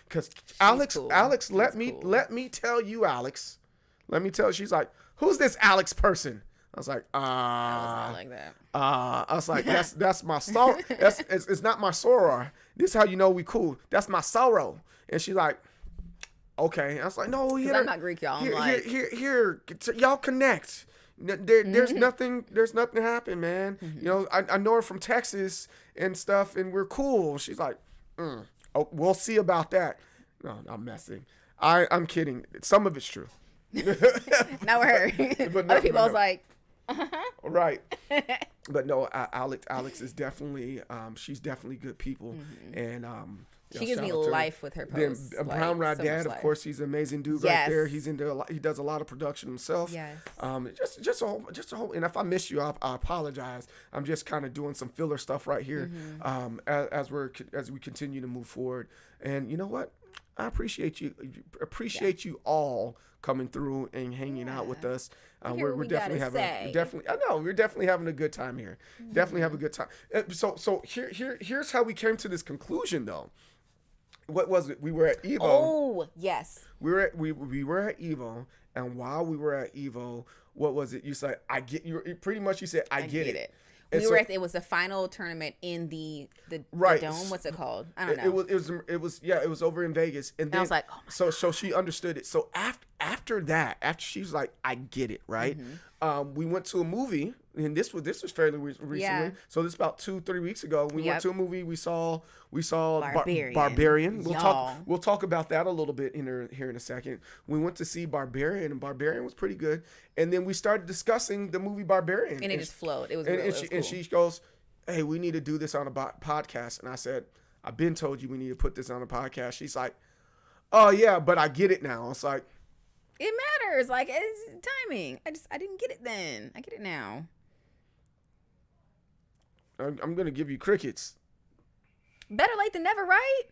Because Alex, let me tell you, Alex. Let me tell you. She's like, who's this Alex person? I was like, I was not like that. I was like, that's my sorrow. It's not my sorrow. This is how you know we cool. That's my sorrow. And she's like, okay. I was like, no, I'm not Greek, y'all. Here, y'all connect. There's nothing happen, man. I know her from Texas and stuff, and we're cool. She's like, oh, we'll see about that. No, I'm messing. I'm kidding. Some of it's true. Not with her. But other people was like, right. But no, Alex is definitely she's definitely good people. And she gives me life with her posts. Then Brown Rod Dad, of course, he's an amazing dude right there. He's he does a lot of production himself. Just a whole. And if I miss you, I apologize. I'm just kind of doing some filler stuff right here as we continue to move forward. And you know what? I appreciate you. You all coming through and hanging out with us. We're definitely having a good time here. Definitely have a good time. So here's how we came to this conclusion though. What was it? We were at Evo. Oh yes. We were at Evo, and while we were at Evo, what was it? You said I get you. Pretty much you said I get it. It was the final tournament in the dome. What's it called? I don't know. It was over in Vegas, and then I was like, oh my God. So she understood it. So after she's like, I get it, right? We went to a movie, and this was fairly recently. Yeah. So this is about 2-3 weeks ago. We went to a movie. We saw Barbarian. We'll talk about that a little bit here in a second. We went to see Barbarian, and Barbarian was pretty good. And then we started discussing the movie Barbarian, and it just flowed. It was cool. And she goes, "Hey, we need to do this on a podcast." And I said, "I've been told you we need to put this on a podcast." She's like, "Oh yeah, but I get it now." It's like, it matters. Like, it's timing. I didn't get it then. I get it now. I'm gonna give you crickets. Better late than never, right?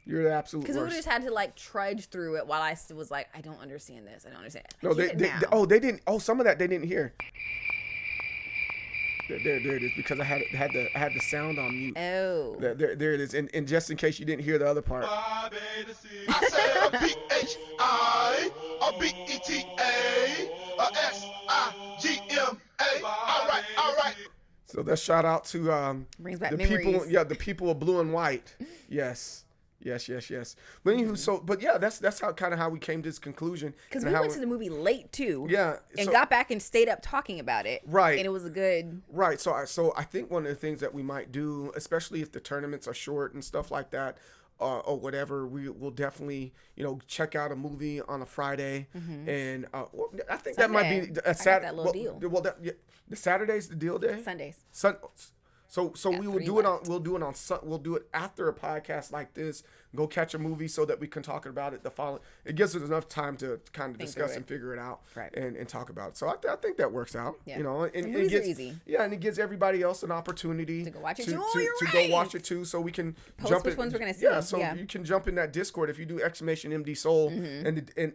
You're the absolute worst. Because we just had to like trudge through it while I still was like, I don't understand this. I don't understand. No, they didn't. Oh, some of that they didn't hear. There it is, because I had the sound on mute. Oh. There it is. And just in case you didn't hear the other part. I said PHI, BETA, SIGMA. All right. So let's shout out to brings back the memories. people. Yeah, the people of blue and white. Yes. Yes. But anywho, but yeah, that's how we came to this conclusion. Because and we how went to the movie late too. Yeah, And so- got back and stayed up talking about it. Right. And it was a good. Right. So I think one of the things that we might do, especially if the tournaments are short and stuff like that, or whatever, we will definitely, check out a movie on a Friday, and I think that might be a Saturday. that little deal. Well, the Saturday's the deal day. Sundays. So we will 3 do it on. left. We'll do it after a podcast like this. Go catch a movie so that we can talk about it the following. It gives us enough time to kind of discuss and figure it out, Right. and talk about it. So I think that works out. Yeah. And movies it gets are easy. Yeah, and it gives everybody else an opportunity To go watch it to, too. Oh, to, you're to right. go watch it too, so we can Post jump which in. ones we're gonna see. Yeah, so Yeah. you can jump in that Discord if you do !MDSoul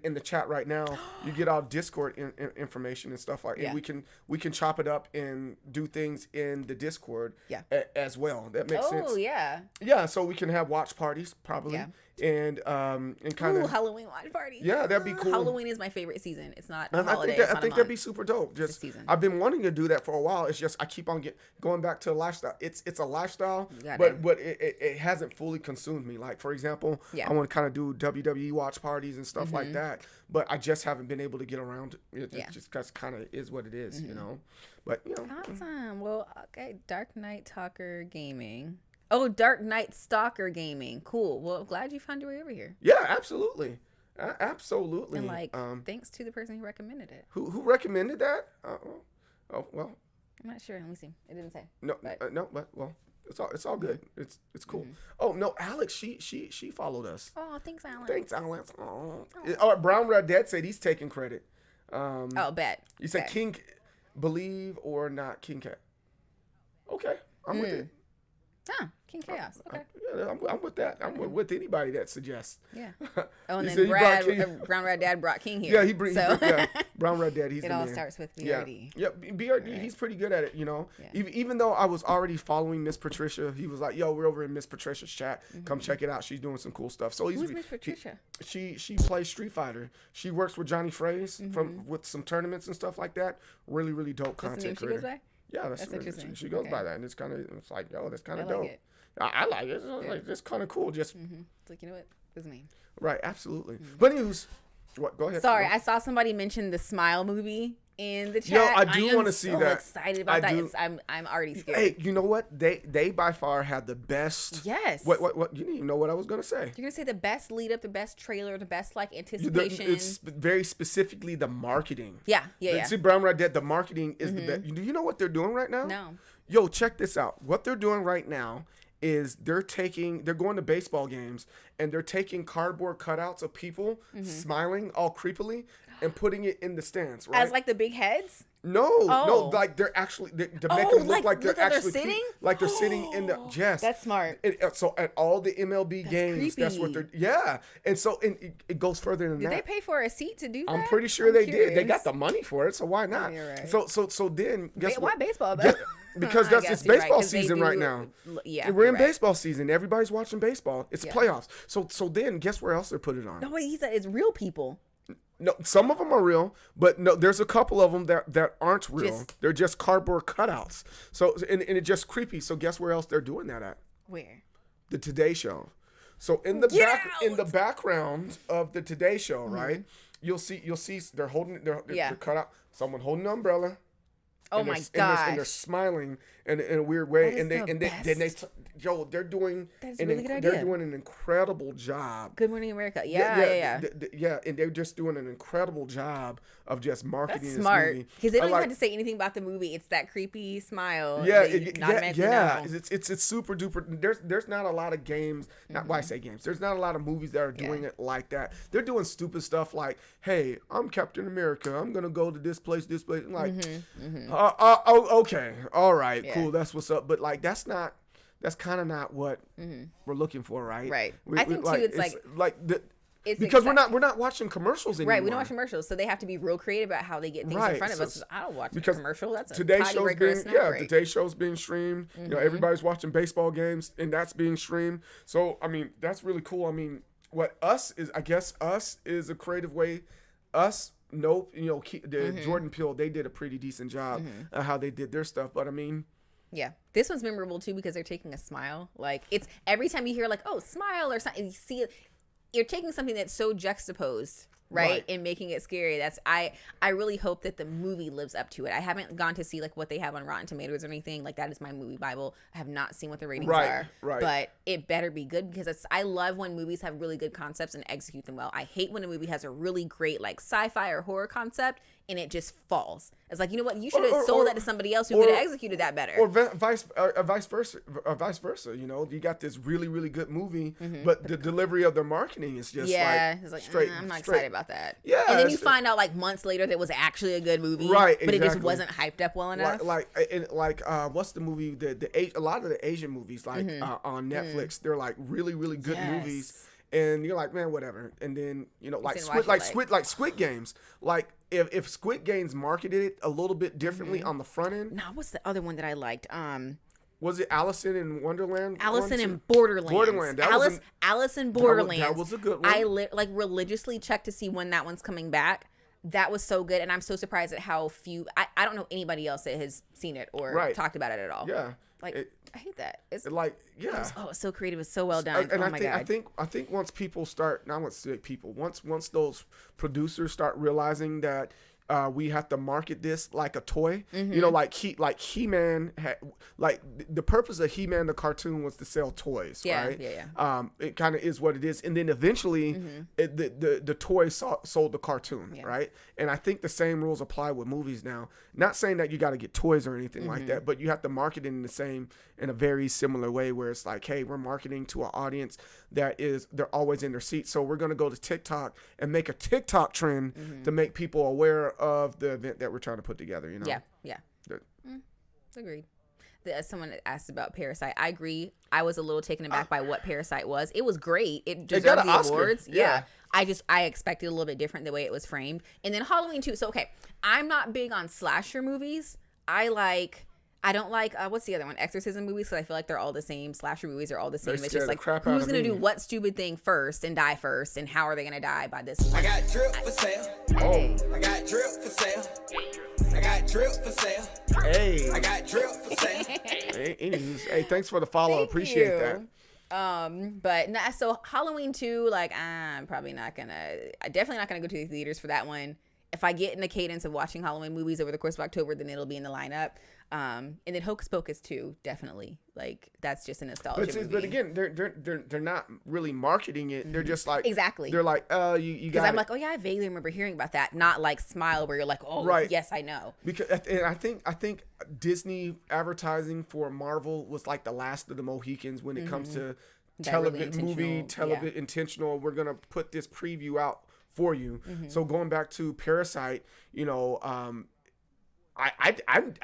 in the chat right now. You get our Discord information and stuff like. Yeah. And we can chop it up and do things in the Discord. Yeah. As well. That makes sense. Oh yeah. Yeah, so we can have watch parties probably. Yeah. And kind Ooh, of. Halloween watch parties. Yeah, that'd be cool. Halloween is my favorite season. It's not a I holiday. think it's not a that'd be month. super dope. Just season. I've been wanting to do that for a while. It's just I keep on going back to a lifestyle. It's a lifestyle, got but it hasn't fully consumed me. Like for example, Yeah. I want to kind of do WWE watch parties and stuff like that, but I just haven't been able to get around it. Yeah. Just because kind of is what it is, But Awesome. Well, okay. Dark Knight Talker Gaming. Oh, Dark Knight Stalker Gaming. Cool. Well, glad you found your way over here. yeah, absolutely, absolutely. And thanks to the person who recommended it. who recommended that? Oh well. I'm not sure. Let me see. It didn't say. No, But- no, but well, it's all good. It's cool. Oh no, Alex, she followed us. Oh, thanks, Alex. Thanks, Alex. Oh, Brown Red Dad said he's taking credit. Oh, bet. You said Okay. King, believe or not King Cat. Okay, I'm with it. Ah, King Chaos. Okay. Yeah, I'm with that. I'm with anybody that suggests. Yeah. Oh, and You then said you brought Brad, King- Brown Red Dad brought King here. Yeah, he brings. So Brown Red Dad. He's it the all man. starts with Yeah, BRD. yeah. BRD. He's pretty good at it. Yeah. Even though I was already following Miss Patricia, he was like, "Yo, we're over in Miss Patricia's chat. Come check it out. She's doing some cool stuff." So Who's Miss Patricia? She plays Street Fighter. She works with Johnny Fraze with some tournaments and stuff like that. Really, really dope That's the name content she creator. goes by? Yeah, that's interesting. She goes Okay. by that, and it's like, yo, that's kind I of like dope. it. I like it. It's kind of cool. Just It's like, you know what? This is me. right, absolutely. But news. What? Go ahead. Sorry, Go. I saw somebody mention the Smile movie in the chat. Yo, I do wanna see so that. excited about I that. do. I'm already scared. Hey, you know what? They by far had the best. Yes. What? You didn't even know what I was gonna say. You're gonna say the best lead up, the best trailer, the best like The- anticipation. it's very specifically the marketing. yeah. See, Brown Red Dead, the marketing is the best. Do you know what they're doing right now? No. Yo, check this out. What they're doing right now is they're going to baseball games and they're taking cardboard cutouts of people smiling all creepily and putting it in the stands, right? As like the big heads. No, Oh. like they're actually to make Oh, them look like- like they're look how they're actually sitting? like they're sitting in the yes. That's smart. So at all the MLB games, that's what creepy. they're and so it goes further than Did that. they pay for a seat to do that? I'm pretty sure I'm they did. They got curious. the money for it, so why not? you're right. So then guess Why what? baseball though? Because I it's guess you're right, baseball 'cause they season do- right now. Yeah, we're you're in right. baseball season. Everybody's watching baseball. It's playoffs. So then guess where else they put it on? No, wait, he said it's real people. No, some of them are real, but no, there's a couple of them that aren't real. Just- They're just cardboard cutouts. So and it's just creepy. So guess where else they're doing that at? Where? The Today Show. So in the Get in the out! background of the Today Show, right? You'll see they're holding they're cut out. Someone holding an umbrella. Oh and my they're- gosh. And they're smiling in a weird way, That is and the then best. they're doing That is a really good idea. they're doing an incredible job. Good Morning America. Yeah. Yeah, and they're just doing an incredible job of just marketing That's this smart. movie. Because they I don't even like- have to say anything about the movie. It's that creepy smile. Yeah, that you automatically yeah. know. It's super duper. There's not a lot of games. Not why I say games. There's not a lot of movies that are doing it like that. They're doing stupid stuff like, "Hey, I'm Captain America. I'm gonna go to this place, this place." And like, okay, all right, Yeah. cool. That's what's up. But like, that's kind of not what we're looking for, right? Right. I think, too, it's it's because exciting. we're not watching commercials anymore. Right, we don't watch commercials, so they have to be real creative about how they get things in front of us. I don't watch a because commercial. That's a today's potty show's breaker being snack break. today's show's being streamed. You know, everybody's watching baseball games, and that's being streamed. So I mean, that's really cool. I mean, I guess us is a creative way. Nope. You know, Jordan Peele, they did a pretty decent job of how they did their stuff. But I mean, Yeah. This one's memorable too because they're taking a smile. Like, it's every time you hear like, oh, smile or something, you see it, you're taking something that's so juxtaposed, right? And making it scary. That's I really hope that the movie lives up to it. I haven't gone to see like what they have on Rotten Tomatoes or anything. Like, that is my movie Bible. I have not seen what the ratings are. Right. But it better be good because I love when movies have really good concepts and execute them well. I hate when a movie has a really great like sci-fi or horror concept and it just falls. It's like, you know what? You should have sold that to somebody else who could have executed that better. Or vice versa. You know, you got this really, really good movie, but the delivery of their marketing is just it's like straight. I'm not excited about that. Yeah, and then you find out like months later that it was actually a good movie, right? But it just wasn't hyped up well enough. What's the movie? A lot of the Asian movies like on Netflix, they're like really, really good movies. And you're like, man, whatever. And then, you know, like Squid Games. Like if Squid Games marketed it a little bit differently on the front end. Now, what's the other one that I liked? Was it Alice in Wonderland? Alice in Borderland. Alice in Borderland. That was a good one. I religiously checked to see when that one's coming back. That was so good, and I'm so surprised at how few. I don't know anybody else that has seen it or talked about it at all. Yeah, I hate that. It's it's so creative. It's so well done. And oh my god. I think once people start, not once people, once those producers start realizing that we have to market this like a toy. You know, like He-Man had, like the purpose of He-Man the cartoon was to sell toys, right? Yeah. It kind of is what it is, and then eventually the toy sold the cartoon, right? And I think the same rules apply with movies now. Not saying that you got to get toys or anything like that, but you have to market it in a very similar way where it's like, hey, we're marketing to an audience they're always in their seats, so we're gonna go to TikTok and make a TikTok trend to make people aware of the event that we're trying to put together. You know? Yeah. Agreed. Someone asked about Parasite. I agree. I was a little taken aback by what Parasite was. It was great. It deserved the awards. Yeah. I expected a little bit different the way it was framed. And then Halloween 2. So, okay, I'm not big on slasher movies. I don't like, what's the other one? Exorcism movies, because I feel like they're all the same. Slasher movies are all the same. It's just like, who's going to do what stupid thing first and die first, and how are they going to die by this? I got drip for sale. I got drip for sale. I got drip for sale. Hey. I got drip for sale. Hey, thanks for the follow. Appreciate that. But nah, so Halloween 2, like, I'm definitely not gonna go to the theaters for that one. If I get in the cadence of watching Halloween movies over the course of October, then it'll be in the lineup. And then Hocus Pocus 2, definitely. Like, that's just a nostalgia movie. But again, they're not really marketing it. They're just like, exactly. They're like, you got. Because I'm like, oh yeah, I vaguely remember hearing about that. Not like Smile, where you're like, oh yes, I know. Because and I think Disney advertising for Marvel was like the last of the Mohicans when it comes to intentional. We're gonna put this preview out for you. So going back to Parasite, you know, I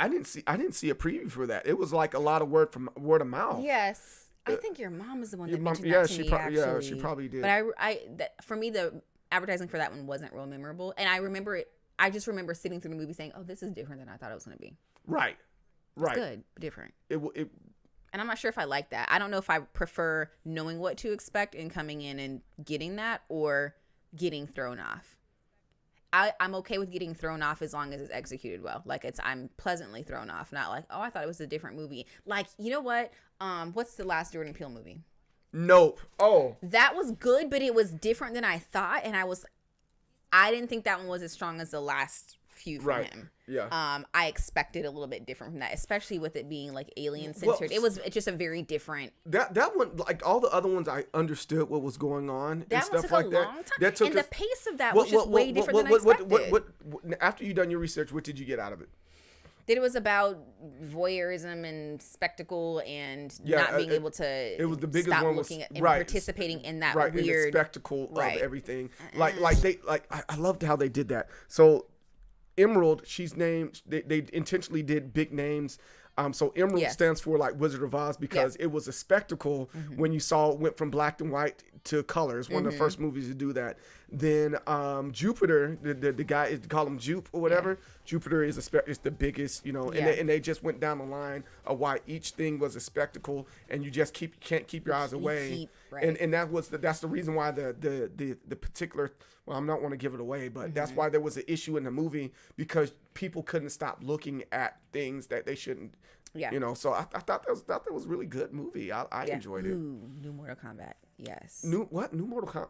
didn't see a preview for that. It was like a lot of word of mouth. Yes, I think your mom is the one that mentioned that to she me. Yeah, she probably did. But for me, the advertising for that one wasn't real memorable, and I remember it. I just remember sitting through the movie saying, "Oh, this is different than I thought it was going to be." Right. It's good, but different. And I'm not sure if I like that. I don't know if I prefer knowing what to expect and coming in and getting that, or getting thrown off. I'm okay with getting thrown off as long as it's executed well. Like, I'm pleasantly thrown off, not like, oh, I thought it was a different movie. Like, you know what? What's the last Jordan Peele movie? Nope. Oh, that was good, but it was different than I thought, and I didn't think that one was as strong as the last few from him. Yeah. I expected a little bit different from that, especially with it being like alien centered. It was just a very different. That one, like all the other ones, I understood what was going on and stuff like that. That took and the pace of that was just way different than I expected. What after you done your research, what did you get out of it? That it was about voyeurism and spectacle and not being able to. It was the biggest stop one. Looking at and participating in that weird in the spectacle of everything. I loved how they did that. So Emerald, she's named. They intentionally did big names. So Emerald stands for like Wizard of Oz because it was a spectacle when you saw it went from black and white to colors. One of the first movies to do that. Then Jupiter, the guy, call him Jupe or whatever. Jupiter is the biggest, you know, and they just went down the line of why each thing was a spectacle, and you just can't keep your eyes away. And that's the reason why the particular. Well, I'm not want to give it away, but that's why there was an issue in the movie because people couldn't stop looking at things that they shouldn't Yeah. You know, so I thought that was a really good movie. I enjoyed it. Ooh, new Mortal Kombat. Yes. New Mortal Kombat?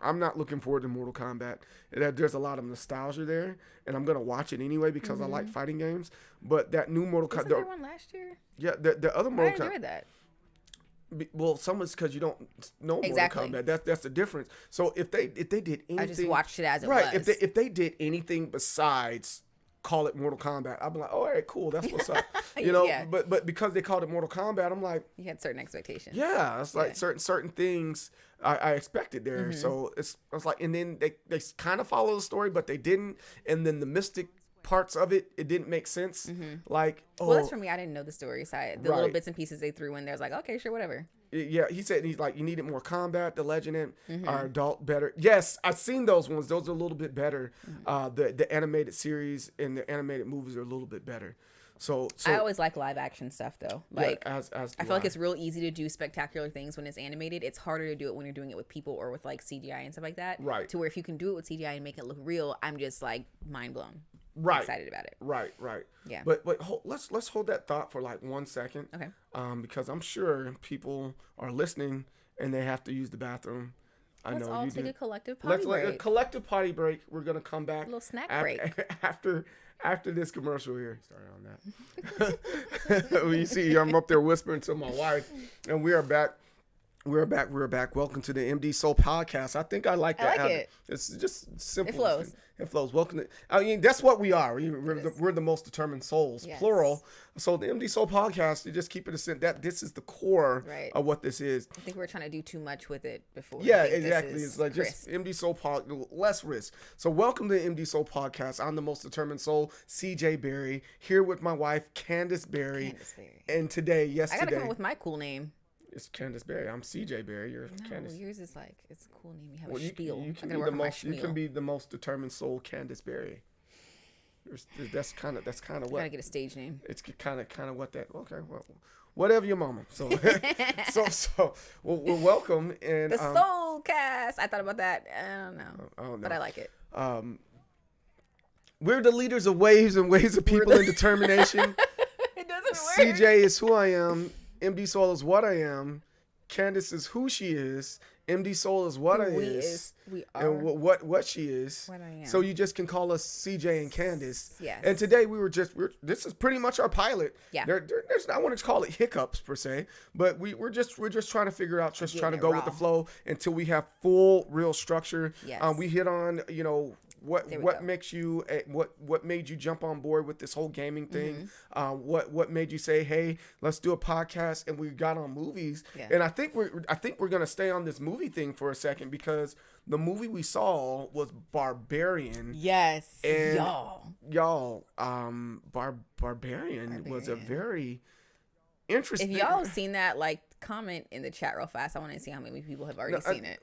I'm not looking forward to Mortal Kombat. There's a lot of nostalgia there, and I'm gonna watch it anyway because I like fighting games. But that new Mortal Kombat, Wasn't there one last year? yeah, the other I Mortal Kombat. enjoyed that. Well, some is because you don't know Exactly. Mortal Kombat. That's the difference. So if they did anything, I just watched it as it right. was. If they did anything besides call it Mortal Kombat, I'd be like, oh, all right, cool, that's what's up. You know, Yeah. but because they called it Mortal Kombat, I'm like, You had certain expectations. yeah, it's like certain things I expected there. So I was like, and then they kind of follow the story, but they didn't. And then the mystic parts of it didn't make sense. Like, oh, Well, that's for me. I didn't know the story, so the little Right. bits and pieces they threw in there, I was like, okay, sure, whatever. yeah, he's like, you needed more combat. The Legend are adult better. Yes, I've seen those ones. Those are a little bit better. The animated series and the animated movies are a little bit better. So I always like live action stuff though. Like as I feel like it's real easy to do spectacular things when it's animated. It's harder to do it when you're doing it with people or with like CGI and stuff like that. Right. To where if you can do it with CGI and make it look real, I'm just like mind blown. right Excited about it. Right. Yeah. But let's hold that thought for like 1 second. Okay. Because I'm sure people are listening and they have to use the bathroom. I Let's know all you take do. a collective potty Let's break. a collective potty break. We're gonna come back. A little snack break after this commercial here. Sorry on that. Well, you see, I'm up there whispering to my wife, and we are back. We're back. Welcome to the MDSoul podcast. I think I like that. I like it. It's just simple. It flows. It flows. Welcome to. I mean, that's what we are. We're the most determined souls, Yes. plural. So the MDSoul podcast, you just keep it a sense that this is the core Right. of what this is. I think we're trying to do too much with it before. Yeah, I think this exactly. is It's like crisp. just MDSoul pod, less risk. So welcome to the MDSoul podcast. I'm the most determined soul, CJ Berry, here with my wife, Candace Berry. Candace Berry. And today, I gotta come today, up with my cool name. it's Candace Berry. I'm CJ Berry. You're No, Candace. yours is like it's a cool name. You have Well, a spiel. you I can gotta be work the on my most. You spiel. can be the most determined soul, Candace Berry. That's kind of I what gotta get a stage name. it's kind of what that. Okay, well, whatever your mama. So well, welcome and The Soul Cast. I thought about that. I don't know, oh, no. but I like it. We're the leaders of waves and waves of people and determination. It doesn't work. CJ is who I am. MDSoul is what I am. Candace is who she is. MDSoul is what I is. We are. And what she is. What I am. So you just can call us CJ and Candace. Yes. And today this is pretty much our pilot. Yeah. There's I want to call it hiccups per se, but we're just trying to figure out, just trying to Getting go it with the raw. flow until we have full real structure. Yes. We hit on what There we what go. makes you what made you jump on board with this whole gaming thing. Mm-hmm. What made you say, hey, let's do a podcast, and we got on movies. Yeah. And I think we're gonna stay on this movie thing for a second because the movie we saw was Barbarian. Yes. And y'all. Barbarian was a very interesting. If y'all have seen that, like, comment in the chat real fast. I want to see how many people have already seen it.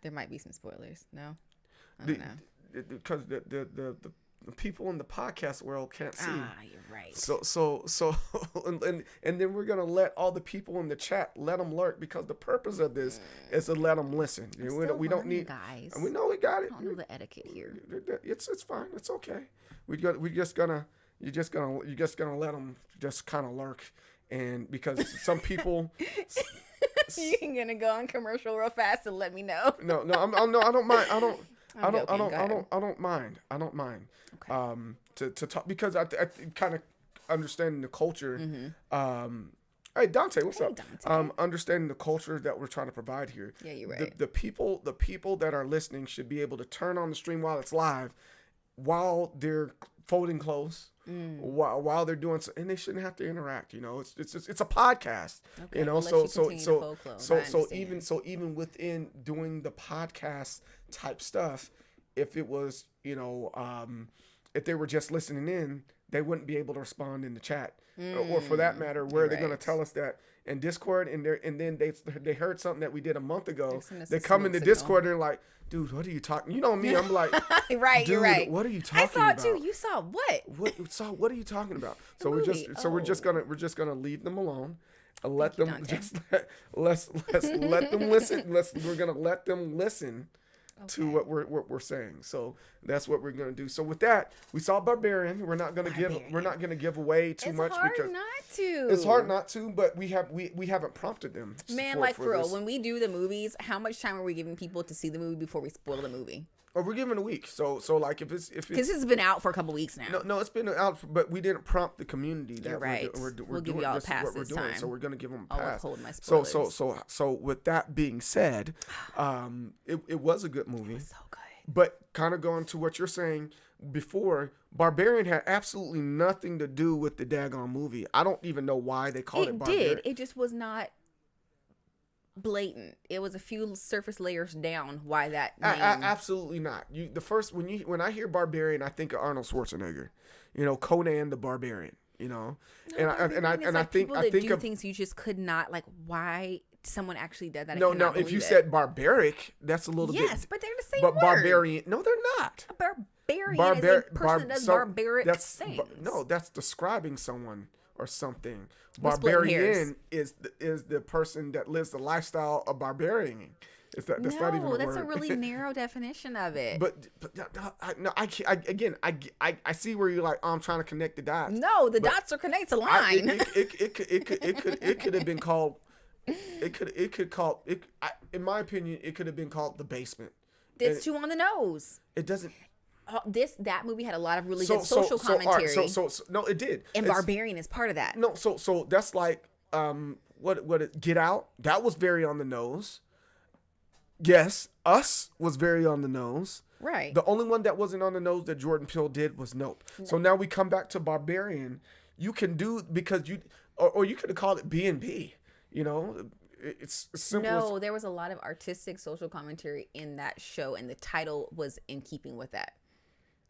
There might be some spoilers. No, I don't know. because the people in the podcast world can't see. Ah, you're right. So and then we're gonna let all the people in the chat let them lurk because the purpose of this is to let them listen. We don't need guys. We know we got it. I don't know the etiquette here. It's fine. It's okay. You're just gonna let them just kind of lurk, and because some people. You're gonna go on commercial real fast and let me know. No, I don't mind. I don't mind. Okay. To talk because I kind of understanding the culture. Mm-hmm. Hey Dante, what's Hey, up? Dante. Understanding the culture that we're trying to provide here. Yeah, you're right. The people that are listening should be able to turn on the stream while it's live, while they're folding clothes, while they're doing so, and they shouldn't have to interact. It's a podcast. Okay, You know, unless so you so continue to so fold clothes. so I so understand. even within doing the podcast type stuff, if it was if they were just listening in, they wouldn't be able to respond in the chat, or for that matter, where they're going to right. tell us that in Discord, and then they heard something that we did a month ago. Send us They a come smoke into signal. Discord and they're like, dude, what are you talking? You know me, I'm like, Right, dude, you're right. what are you talking I saw it about? too. You saw what? What are you talking about? So movie. we're just gonna leave them alone. And let you, them Dante. just let's let them listen. We're gonna let them listen to Okay. what we're saying. So that's what we're gonna do. So with that, we saw Barbarian. We're not gonna give away too much hard because not to. it's hard not to. But we haven't prompted them. Man, like for real, when we do the movies, how much time are we giving people to see the movie before we spoil the movie? Or we're giving a week. So like if it's Because it's been out for a couple weeks now. no, it's been out, but we didn't prompt the community that You're right. we're We'll give doing y'all a this is pass what we're this doing. time. So we're gonna give them a I'll pass. withhold my So spoilers. so with that being said, it was a good movie. So good. But kind of going to what you're saying before, Barbarian had absolutely nothing to do with the daggone movie. I don't even know why they called it It Barbarian. did. It just was not blatant. It was a few surface layers down why that name. Absolutely not. When I hear Barbarian, I think of Arnold Schwarzenegger. You know, Conan the Barbarian. You know, I think of things you just could not, like, why someone actually did that. I no. cannot If you believe it. said barbaric, that's a little bit. Yes, but they're the same But word. barbarian, no, they're not. A barbarian is a person that does barbaric things. No, that's describing someone or something. We're splitting Barbarian is the person that lives the lifestyle of barbarian. That's not even a word. That's a really narrow definition of it. But I can't. I see where you're like, oh, I'm trying to connect the dots. No, the dots are connected to line. It could have been called. In my opinion, it could have been called The Basement. It's too on the nose. It doesn't. That movie had a lot of really good social commentary. No, it did. And Barbarian is part of that. No, so that's like Get Out. That was very on the nose. Yes, Us was very on the nose. Right. The only one that wasn't on the nose that Jordan Peele did was Nope. So now we come back to Barbarian. You can do because you or you could have called it B&B. You know, it's simple. No, there was a lot of artistic social commentary in that show, and the title was in keeping with that.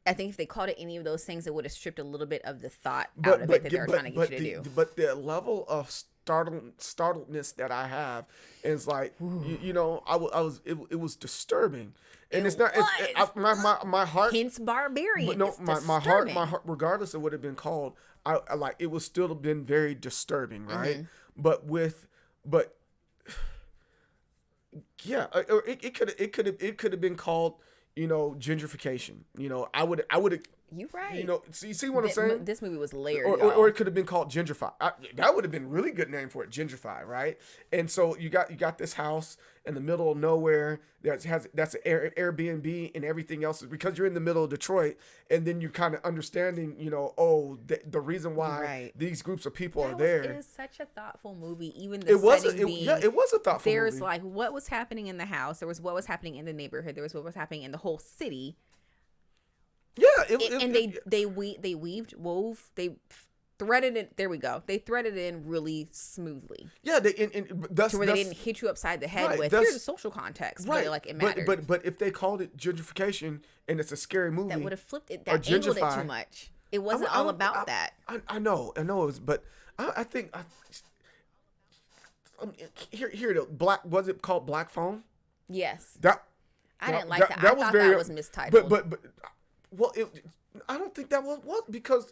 I think if they called it any of those things, it would have stripped a little bit of the thought out of it that they were trying to get you to do. But the level of startledness that I have is like, you know, it was disturbing, and it's not. My heart. Hence Barbarian. But no, It's my heart, regardless of what it had been called, I like it was still been very disturbing, right? But yeah, or it could have been called, you know, gentrification. You know, I would have. You right. You know, you see what I'm saying? This movie was layered. Or it could have been called Gentrify. That would have been a really good name for it, Gentrify, right? And so you got this house in the middle of nowhere that's an Airbnb, and everything else is because you're in the middle of Detroit, and then you're kind of understanding, you know, the reason why these groups of people are there. It is such a thoughtful movie. Even the it was setting being, it was a thoughtful there's movie. like what was happening in the house. There was what was happening in the neighborhood. There was what was happening in the whole city. Yeah, they threaded it. There we go. They threaded it in really smoothly. Yeah, they didn't hit you upside the head with here's a social context. Right, but like it mattered. But if they called it gentrification and it's a scary movie, that would have flipped it. That angled it too much. It wasn't all about that. I know it was, but I think here the black, was it called Black Phone? Yes. I didn't like that. That I was thought very, that was mistitled. But well, I don't think that was because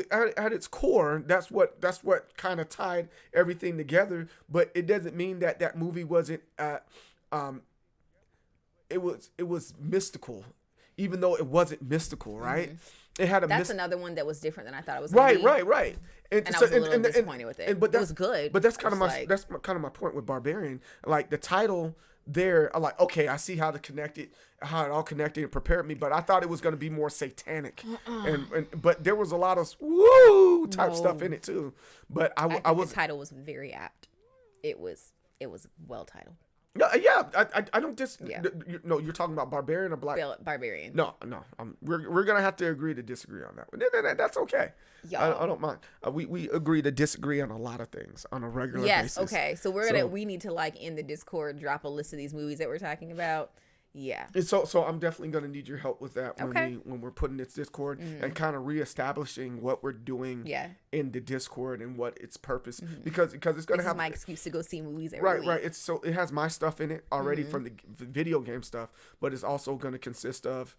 at its core, that's what kind of tied everything together. But it doesn't mean that movie wasn't it was mystical, even though it wasn't mystical, right? Mm-hmm. It had that's another one that was different than I thought it was. Right. And I was a little disappointed with it. But it was good. But that's kind of my point with Barbarian. Like the title there, I'm like, okay, I see how it all connected and prepared me. But I thought it was going to be more satanic, but there was a lot of woo type stuff in it too. But I was the title was very apt. It was well titled. Yeah, I don't No, you're talking about Barbarian or Barbarian. No, we're gonna have to agree to disagree on that one. That's okay. I don't mind. We agree to disagree on a lot of things on a regular basis. Yes, okay. So we need to like in the Discord drop a list of these movies that we're talking about. Yeah. And so I'm definitely gonna need your help with that when we're putting this Discord and kind of reestablishing what we're doing in the Discord and what its purpose because it's gonna have my excuse to go see movies every week. Right. It has my stuff in it already from the video game stuff, but it's also gonna consist of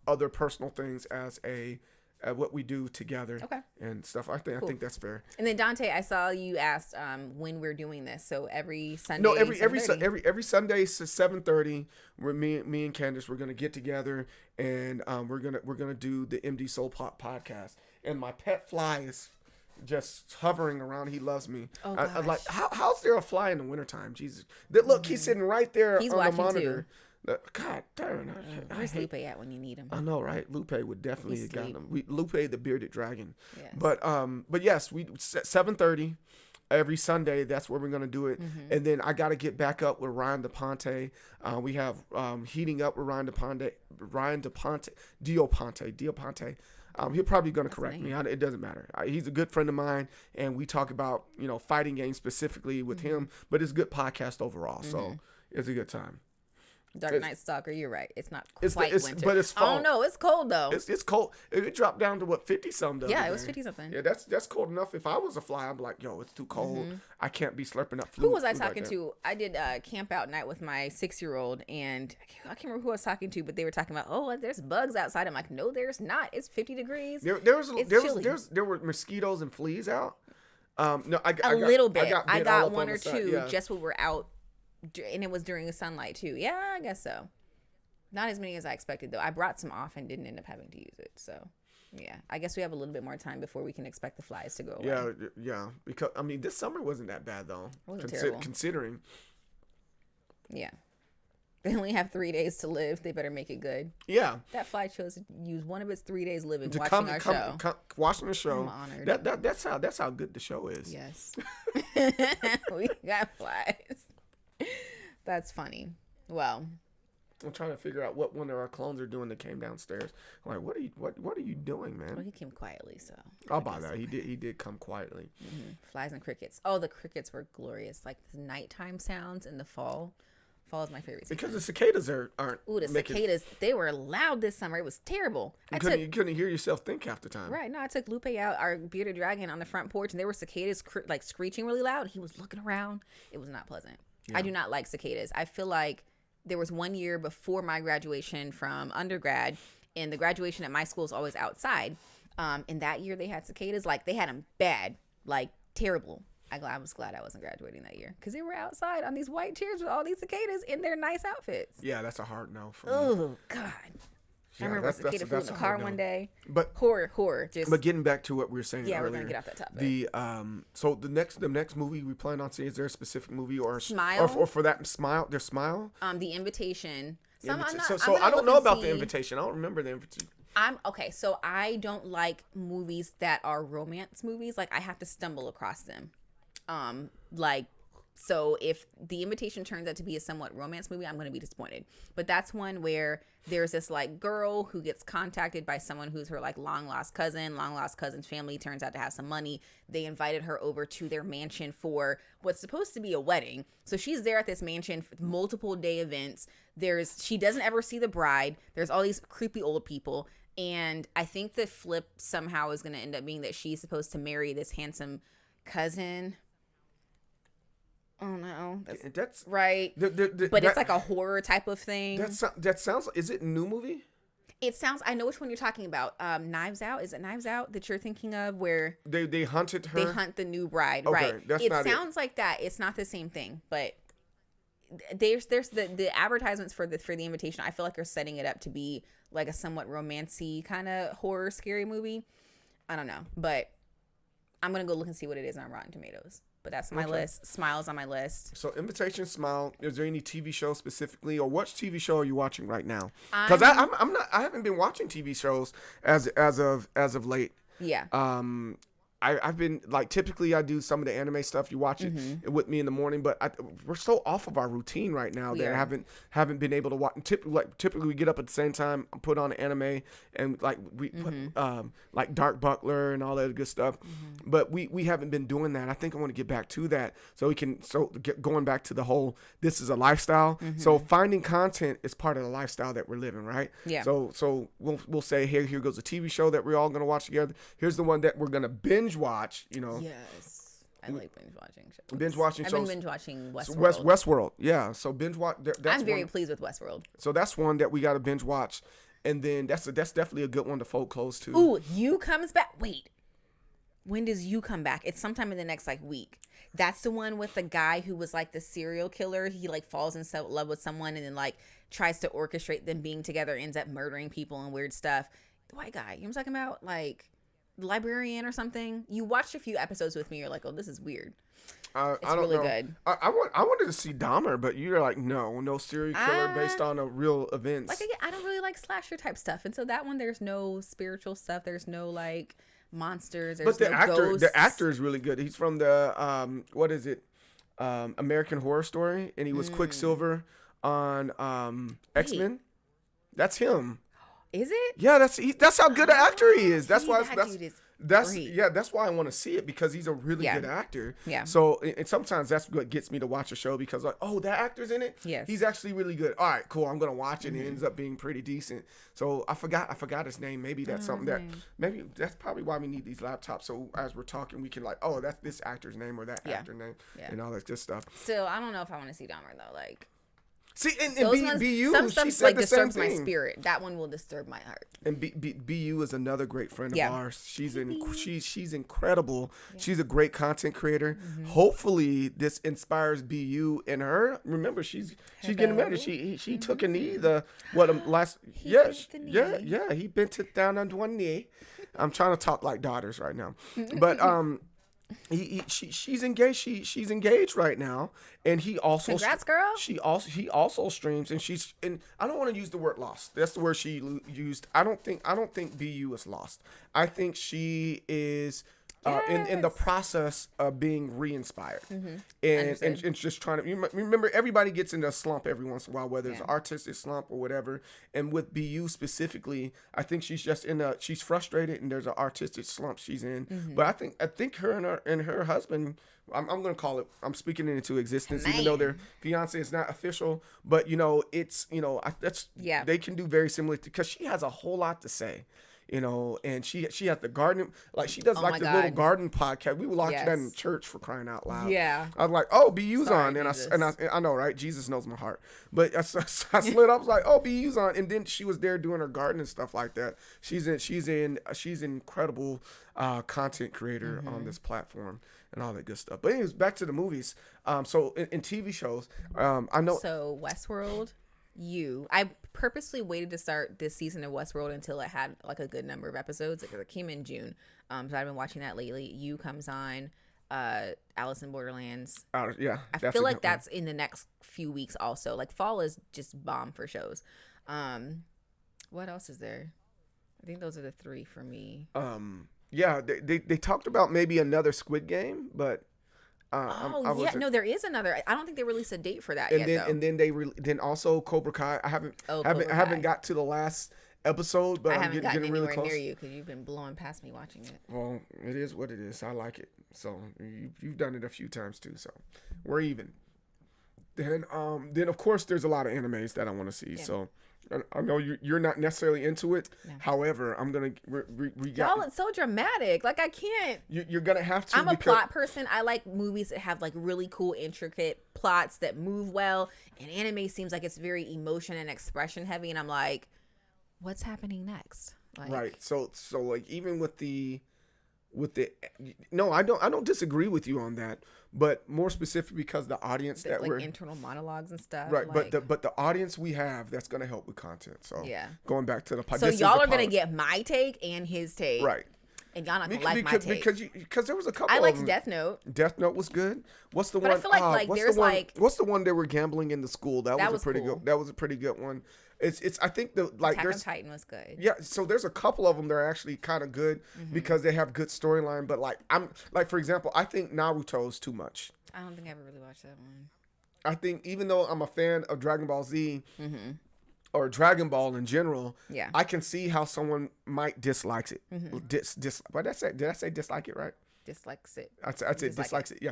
other personal things as a what we do together Okay. and stuff. I think that's fair. And then Dante, I saw you asked when we're doing this. So every Sunday. No, every 7:30? every Sunday 7:30. Me and Candace, we're gonna get together and we're gonna do the MDSoul podcast. And my pet fly is just hovering around. He loves me. Oh, I like gosh. how's there a fly in the wintertime? Jesus, look, he's sitting right there He's on the watching, monitor. God darn, I Where's hate. Lupe at when you need him? I know, right? Lupe would definitely He's have gotten asleep. him. Lupe the bearded dragon. Yes. But yes, we 7:30 every Sunday. That's where we're gonna do it. Mm-hmm. And then I got to get back up with Ryan DePonte. We have heating up with Ryan DePonte. He'll probably gonna correct me. It doesn't matter. He's a good friend of mine, and we talk about fighting games specifically with him. But it's a good podcast overall, so it's a good time. Dark Knight Stalker, you're right. It's not It's quite winter. but it's fall. Oh no, it's cold though. It's cold. It dropped down to what 50 something. Yeah, it was 50 something. Yeah, that's cold enough. If I was a fly, I'd be like, yo, it's too cold. I can't be slurping up. Who was I food like talking that. to? I did camp out night with my 6-year-old, and I can't remember who I was talking to, but they were talking about, oh, there's bugs outside. I'm like, no, there's not. It's 50 degrees. There were mosquitoes and fleas out. No, I got little bit. I bit all got up one on or the side, two yeah. just when we're out, and it was during the sunlight too. Yeah, I guess so. Not as many as I expected though. I brought some off and didn't end up having to use it. So, yeah, I guess we have a little bit more time before we can expect the flies to go away. Yeah. Because I mean, this summer wasn't that bad though. Wasn't terrible. Considering. Yeah. They only have 3 days to live. They better make it good. Yeah. That fly chose to use one of its 3 days living To watching our show. Watching the show. I'm honored. That's how good the show is. Yes. We got flies. That's funny. Well, I'm trying to figure out what one of our clones are doing that came downstairs. I'm like, what are you doing, man? well, he came quietly, so. I'll buy that. He did come quietly. Flies and crickets. Oh, the crickets were glorious. Like the nighttime sounds in the fall. Fall is my favorite season. Because the cicadas aren't. Ooh, the cicadas, they were loud this summer. It was terrible. You couldn't hear yourself think half the time. Right. No, I took Lupe out, our bearded dragon, on the front porch, and there were cicadas like screeching really loud. He was looking around. It was not pleasant. I do not like cicadas. I feel like there was 1 year before my graduation from undergrad, and the graduation at my school is always outside. And that year they had cicadas. Like, they had them bad, like terrible. I was glad I wasn't graduating that year because they were outside on these white chairs with all these cicadas in their nice outfits. Yeah, that's a hard no for me. Oh, God. I Yeah, remember a cicada flew in the a car hard no. one day. But Horror. Just But getting back to what we were saying yeah, earlier, we're gonna get off that topic. The so the next movie we plan on seeing, is there a specific movie or Smile? or for that Smile? There's Smile. The Invitation. So I'm I gonna don't look know and about the see. Invitation. I don't remember the Invitation. I'm okay. So I don't like movies that are romance movies. Like, I have to stumble across them. So if The Invitation turns out to be a somewhat romance movie, I'm going to be disappointed. But that's one where there's this like girl who gets contacted by someone who's her like long lost cousin's family turns out to have some money. They invited her over to their mansion for what's supposed to be a wedding. So she's there at this mansion for multiple day events. She doesn't ever see the bride. There's all these creepy old people. And I think the flip somehow is going to end up being that she's supposed to marry this handsome cousin. Oh no, That's right. But it's like a horror type of thing. That sounds. Is it a new movie? It sounds. I know which one you're talking about. Knives Out. Is it Knives Out that you're thinking of? Where They hunted her. they hunt the new bride. Okay, Right. that's It not it. sounds like that. It's not the same thing, but there's the advertisements for the Invitation. I feel like they're setting it up to be like a somewhat romancy kind of horror scary movie. I don't know, but I'm gonna go look and see what it is on Rotten Tomatoes. But that's my list. Smile's on my list. So Invitation, Smile. Is there any TV show specifically, or what TV show are you watching right now? Because I'm not. I haven't been watching TV shows as of late. Yeah. I've been like, typically I do some of the anime stuff. You watch it with me in the morning, but we're so off of our routine right now that I haven't been able to watch. Typically we get up at the same time, put on anime, and like we put like Dark Butler and all that good stuff. But we haven't been doing that. I think I want to get back to that so we can going back to the whole, this is a lifestyle. So finding content is part of the lifestyle that we're living, right? Yeah. So we'll say, here goes a TV show that we're all gonna watch together. Here's the one that we're gonna binge watch, Yes. I like binge watching shows. Binge watching I've shows. been binge watching Westworld. Westworld, yeah. So binge watch. I'm very pleased with Westworld. So that's one that we got to binge watch, And then that's definitely a good one to fold close to. Ooh, You comes back. Wait, when does You come back? It's sometime in the next like week. That's the one with the guy who was like the serial killer. He like falls in love with someone and then like tries to orchestrate them being together, ends up murdering people and weird stuff. The white guy, you know what I'm talking about? Like the librarian or something. You watched a few episodes with me. You're like, oh, this is weird. It's I don't really know. Good. I wanted to see Dahmer, but you're like, no serial killer based on a real events. Like again, I don't really like slasher type stuff, and so that one there's no spiritual stuff. There's no like monsters. There's but the no ghosts. The actor is really good. He's from the what is it? American Horror Story, and he was Quicksilver on X-Men. That's him. Is it? Yeah, that's how good an actor he is. That's why dude is that's great. that's why I want to see it, because he's a really good actor. Yeah. So and sometimes that's what gets me to watch a show, because like, oh, that actor's in it. Yes. He's actually really good. All right, cool. I'm gonna watch it. And it ends up being pretty decent. So I forgot his name. Maybe that's something that maybe that's probably why we need these laptops. So as we're talking, we can like, oh, that's this actor's name or that actor name and all that good stuff. Still, I don't know if I want to see Dahmer though. Like. See, and Those ones, BU, some she stuff said like the same disturbs my thing. spirit. That one will disturb my heart. And BU is another great friend of Yeah. ours. She's incredible. Yeah. She's a great content creator. Hopefully, this inspires BU and her. Remember, she's getting married. She took a knee. He bent it down on one knee. I'm trying to talk like daughters right now, but she's engaged. She's engaged right now, and he also congrats, girl. He also streams, and I don't want to use the word lost. That's the word she used. I don't think BU is lost. I think she is in the process of being re-inspired, and just trying to remember. Everybody gets into a slump every once in a while, whether it's an artistic slump or whatever. And with BU specifically, I think she's just she's frustrated, and there's an artistic slump she's in. But I think her and her husband. I'm going to call it. I'm speaking it into existence, even though their fiance is not official. But it's they can do very similar, because she has a whole lot to say. And she has the garden, like she does the little garden podcast. We would watch that in church, for crying out loud. Yeah. I was like, oh, BU's on. Jesus. And I know, right? Jesus knows my heart. But I slid up, I was like, oh, BU's on. And then she was there doing her garden and stuff like that. She's an incredible content creator on this platform and all that good stuff. But anyways, back to the movies. So in TV shows, I know. So Westworld. I purposely waited to start this season of Westworld until it had like a good number of episodes, because it came in June. So I've been watching that lately. You comes on, Alice in Borderlands. Yeah, I feel like that's in the next few weeks also. Like fall is just bomb for shows. What else is there? I think those are the three for me. Yeah, they talked about maybe another Squid Game, but. No, there is another. I don't think they released a date for that yet. Though. And then then also Cobra Kai. I haven't got to the last episode, but I'm getting really close. Near you, because you've been blowing past me watching it. Well, it is what it is. I like it. So you've done it a few times too. So we're even. Then of course there's a lot of animes that I want to see. Yeah. So. I know you're not necessarily into it. No. However, I'm gonna y'all. It's so dramatic. Like I can't. You're gonna have to. I'm a plot person. I like movies that have like really cool, intricate plots that move well. And anime seems like it's very emotion and expression heavy. And I'm like, what's happening next? Like, right. So like even with the no, I don't disagree with you on that, but more specific because the audience that like we're internal monologues and stuff, right? Like, but the audience we have, that's going to help with content. So yeah, going back to the so y'all are going to get my take and his take, right? And y'all not gonna like my take because there was a couple. I liked of them. Death Note. Death Note was good. What's the but one? I feel like what's the one they were gambling in the school? That was a pretty cool. good. That was a pretty good one. It's I think Attack on Titan was good. Yeah, so there's a couple of them that are actually kind of good because they have good storyline. But for example, I think Naruto's too much. I don't think I ever really watched that one. I think even though I'm a fan of Dragon Ball Z or Dragon Ball in general, I can see how someone might dislike it. What did I say? Did I say dislike it right? Dislikes it. I'd say dislikes it. Yeah.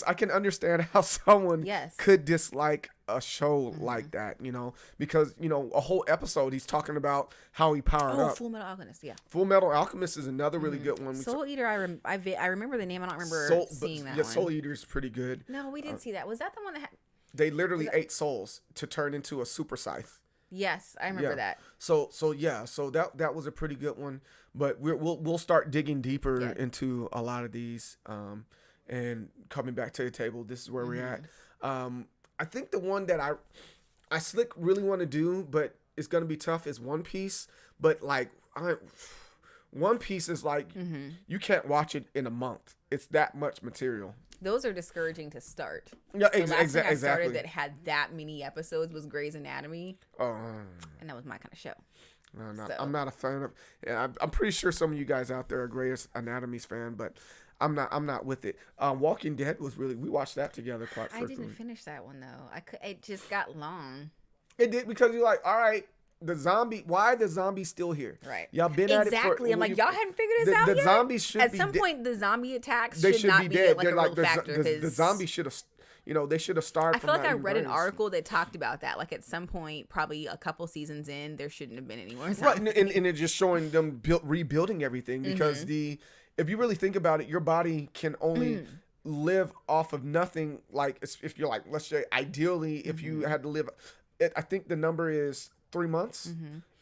I can understand how someone could dislike a show like that, because, a whole episode he's talking about how he powered up. Full Metal Alchemist, yeah. Full Metal Alchemist is another really good one. Soul Eater, I remember the name. I don't remember seeing that one. Yeah, Soul Eater is pretty good. No, we didn't see that. Was that the one that had... They literally ate souls to turn into a super scythe. Yes, I remember that. So that was a pretty good one. But we'll start digging deeper into a lot of these, and coming back to the table. This is where we're at. I think the one that I slick really want to do, but it's gonna be tough, is One Piece. But like One Piece is like you can't watch it in a month. It's that much material. Those are discouraging to start. Yeah, the last thing I exactly. started that had that many episodes was Grey's Anatomy, and that was my kind of show. No, I'm not a fan of. Yeah, I'm pretty sure some of you guys out there are Grey's Anatomy's fan, but I'm not with it. Walking Dead was really, we watched that together quite frequently. I didn't finish that one though. It just got long. It did, because you're like, all right, why the zombies still here? Right. Y'all been at it for, exactly. I'm like, y'all hadn't figured this out the yet. zombies should at be some dead. point the zombie attacks They should not be dead. like a real the, factor. the zombies should have, they should have started. I feel like I read an article that talked about that. Like at some point, probably a couple seasons in, there shouldn't have been any more zombies. Right, and it's just showing them rebuilding everything, because if you really think about it, your body can only live off of nothing. Like if you're like, let's say ideally, if you had to live, I think the number is 3 months,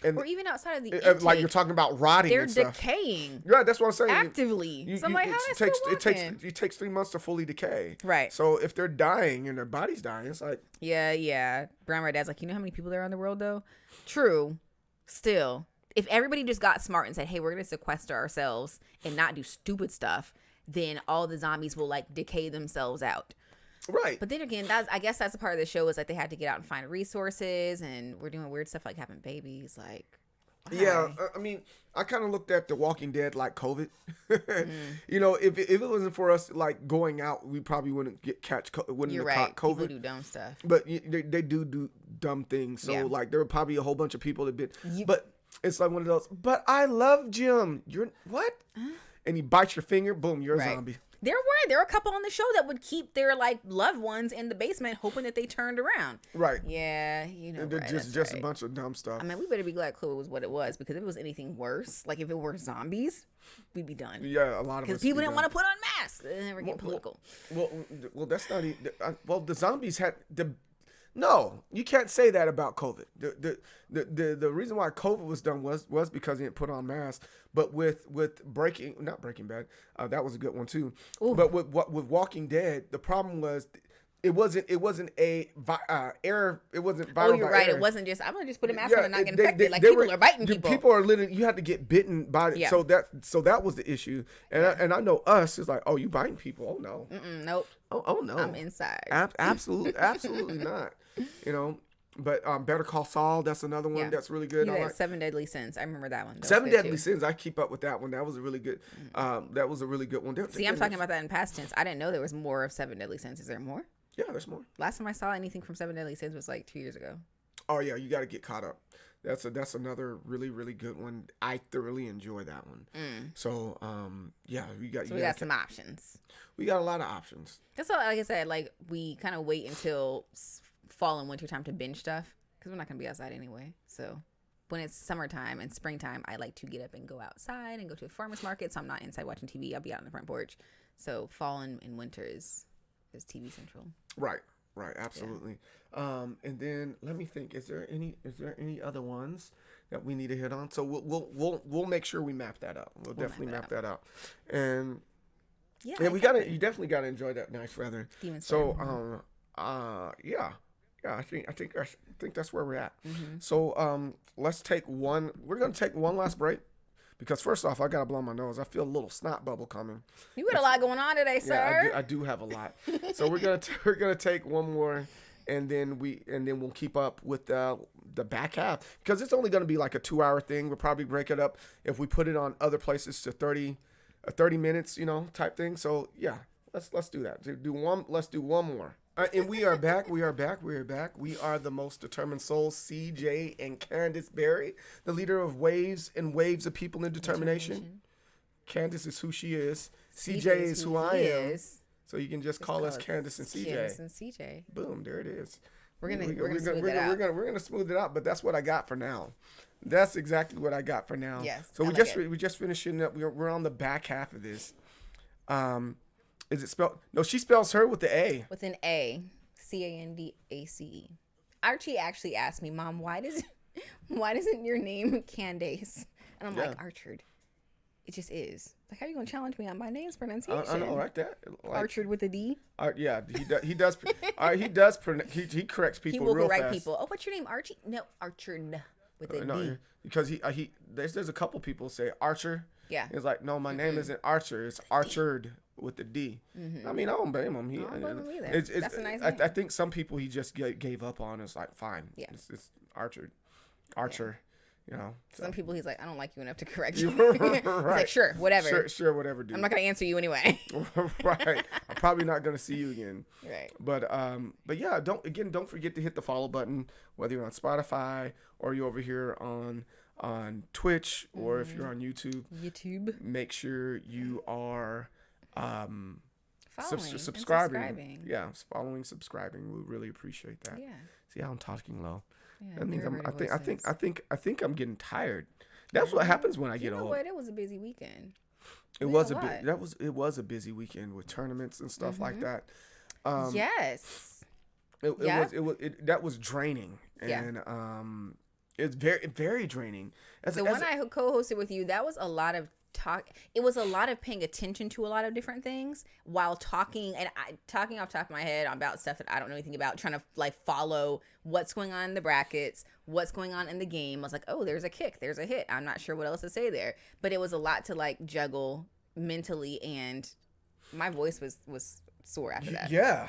and or even outside of the like intake, you're talking about rotting. they're and stuff. decaying. Right, that's what I'm saying. Actively. So I'm like, how it takes 3 months to fully decay. Right. So if they're dying and their body's dying, it's like, yeah. Brown Red Dad's like, you know how many people there are in the world though? True. Still, if everybody just got smart and said, hey, we're gonna sequester ourselves and not do stupid stuff, then all the zombies will like decay themselves out. right. But then again, I guess that's a part of the show, is like they had to get out and find resources, and we're doing weird stuff like having babies. Like, why? Yeah, I mean, I kind of looked at The Walking Dead like COVID. If it wasn't for us like going out, we probably wouldn't You're right. caught COVID. People do dumb stuff. But they do dumb things. So like there were probably a whole bunch of people that been. But it's like one of those. But I love Jim. You're what? And you bite your finger, boom, you're a zombie. There were a couple on the show that would keep their like loved ones in the basement, hoping that they turned around. Right. Yeah, They're just a bunch of dumb stuff. I mean, we better be glad COVID was what it was, because if it was anything worse, like if it were zombies, we'd be done. Yeah, a lot of us. Because people didn't want to put on masks. They never get political. Well, that's not. The zombies had the. No, you can't say that about COVID. The reason why COVID was done was because he didn't put on masks. But with not Breaking Bad, that was a good one too. Ooh. But with Walking Dead, the problem was it wasn't error. It wasn't viral. Oh, you're right. Error. It wasn't just, I'm gonna just put a mask on and not get infected. Like people are biting people. People are literally, you had to get bitten by it. Yeah. So that was the issue. And I know us is like, oh, you biting people? Oh no. Nope. Oh no. I'm inside. Absolutely not. But Better Call Saul, that's another one that's really good. You had 7 Deadly Sins. I remember that one. Seven Deadly Sins. I keep up with that one. That was a really good. That was a really good one. See, I'm talking about that in past tense. I didn't know there was more of 7 Deadly Sins. Is there more? Yeah, there's more. Last time I saw anything from 7 Deadly Sins was like 2 years ago. Oh yeah, you got to get caught up. That's another really, really good one. I thoroughly enjoy that one. So we got some options. We got a lot of options. That's all. Like I said, like we kind of wait until fall and winter time to binge stuff, because we're not gonna be outside anyway. So when it's summertime and springtime, I like to get up and go outside and go to a farmer's market. So I'm not inside watching TV. I'll be out on the front porch. So fall and winter is TV central. Right. Absolutely. Yeah. And then let me think. Is there any other ones that we need to hit on? So we'll make sure we map that out. We'll definitely map that out. And you definitely gotta enjoy that nice weather. So I think that's where we're at. So let's take one. We're gonna take one last break, because first off, I gotta blow my nose. I feel a little snot bubble coming. You got a lot going on today, sir. Yeah, I do have a lot. So we're gonna take one more, and then we'll keep up with the back half, because it's only gonna be like a 2-hour thing. We'll probably break it up if we put it on other places to 30 minutes, type thing. So yeah, let's do that. Let's do one more. And we are back. We are the most determined souls, CJ and Candace Berry, the leader of Waves and Waves of People in Determination. Candace is who she is. CJ is who I am. So you can just call us Candace and CJ. Candace and CJ. Boom, there it is. We're gonna smooth it out. We're gonna smooth it out, but that's what I got for now. That's exactly what I got for now. Yes. So we just finishing up. We're on the back half of this. Is it spelled? No, she spells her with the A. With an A. Candace. Archie actually asked me, Mom, why does Why doesn't your name Candace? And I'm Yeah. like, Archard. It just is. Like, how are you gonna challenge me on my name's pronunciation? I know, like that. Like, Archard with a D. Yeah, he does. He corrects people He will real correct fast. people. Oh, what's your name, Archie? No, Archard with a D. No, because there's a couple people say Archer. Yeah. It's like, no, my name isn't Archer. It's Archard with the D. I mean, I don't blame him. I don't blame him either. It's, That's a nice I name. think some people he just gave up on. It's like, fine. Yeah. It's Archer. You know. So. Some people he's like, I don't like you enough to correct you. Right. He's like, sure, whatever. Sure, whatever, dude. I'm not gonna answer you anyway. Right. I'm probably not gonna see you again. Right. But yeah, don't forget to hit the follow button, whether you're on Spotify or you're over here on Twitch or if you're on YouTube. Make sure you are Following and subscribing. Yeah, following, subscribing. We really appreciate that. Yeah. See how I'm talking low. Yeah, That means everybody voices. I think I'm getting tired. That's what happens when I get You know old. what? It was a busy weekend. It We was had a a bit. lot. It was a busy weekend with tournaments and stuff like that. Yes. That was draining, Yeah. and it's very very draining. The one I co-hosted with you, that was a lot of talk. It was a lot of paying attention to a lot of different things while talking, and talking off the top of my head about stuff that I don't know anything about, trying to like follow what's going on in the brackets, what's going on in the game. I was like, oh, there's a kick, there's a hit. I'm not sure what else to say there, but it was a lot to like juggle mentally, and my voice was sore after that. Yeah,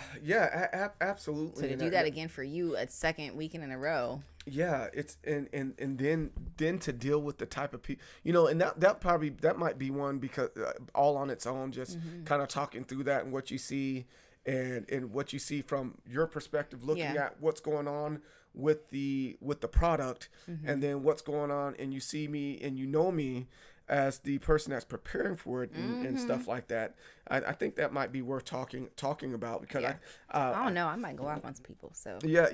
absolutely. So to do that again for you a second weekend in a row. Yeah, it's and then to deal with the type of people, and that might be one, because all on its own, just kind of talking through that and what you see and what you see from your perspective, looking at what's going on with the product, and then what's going on, and you see me and you know me as the person that's preparing for it and stuff like that. I think that might be worth talking about, because I don't know, I might go off on some people. So yeah.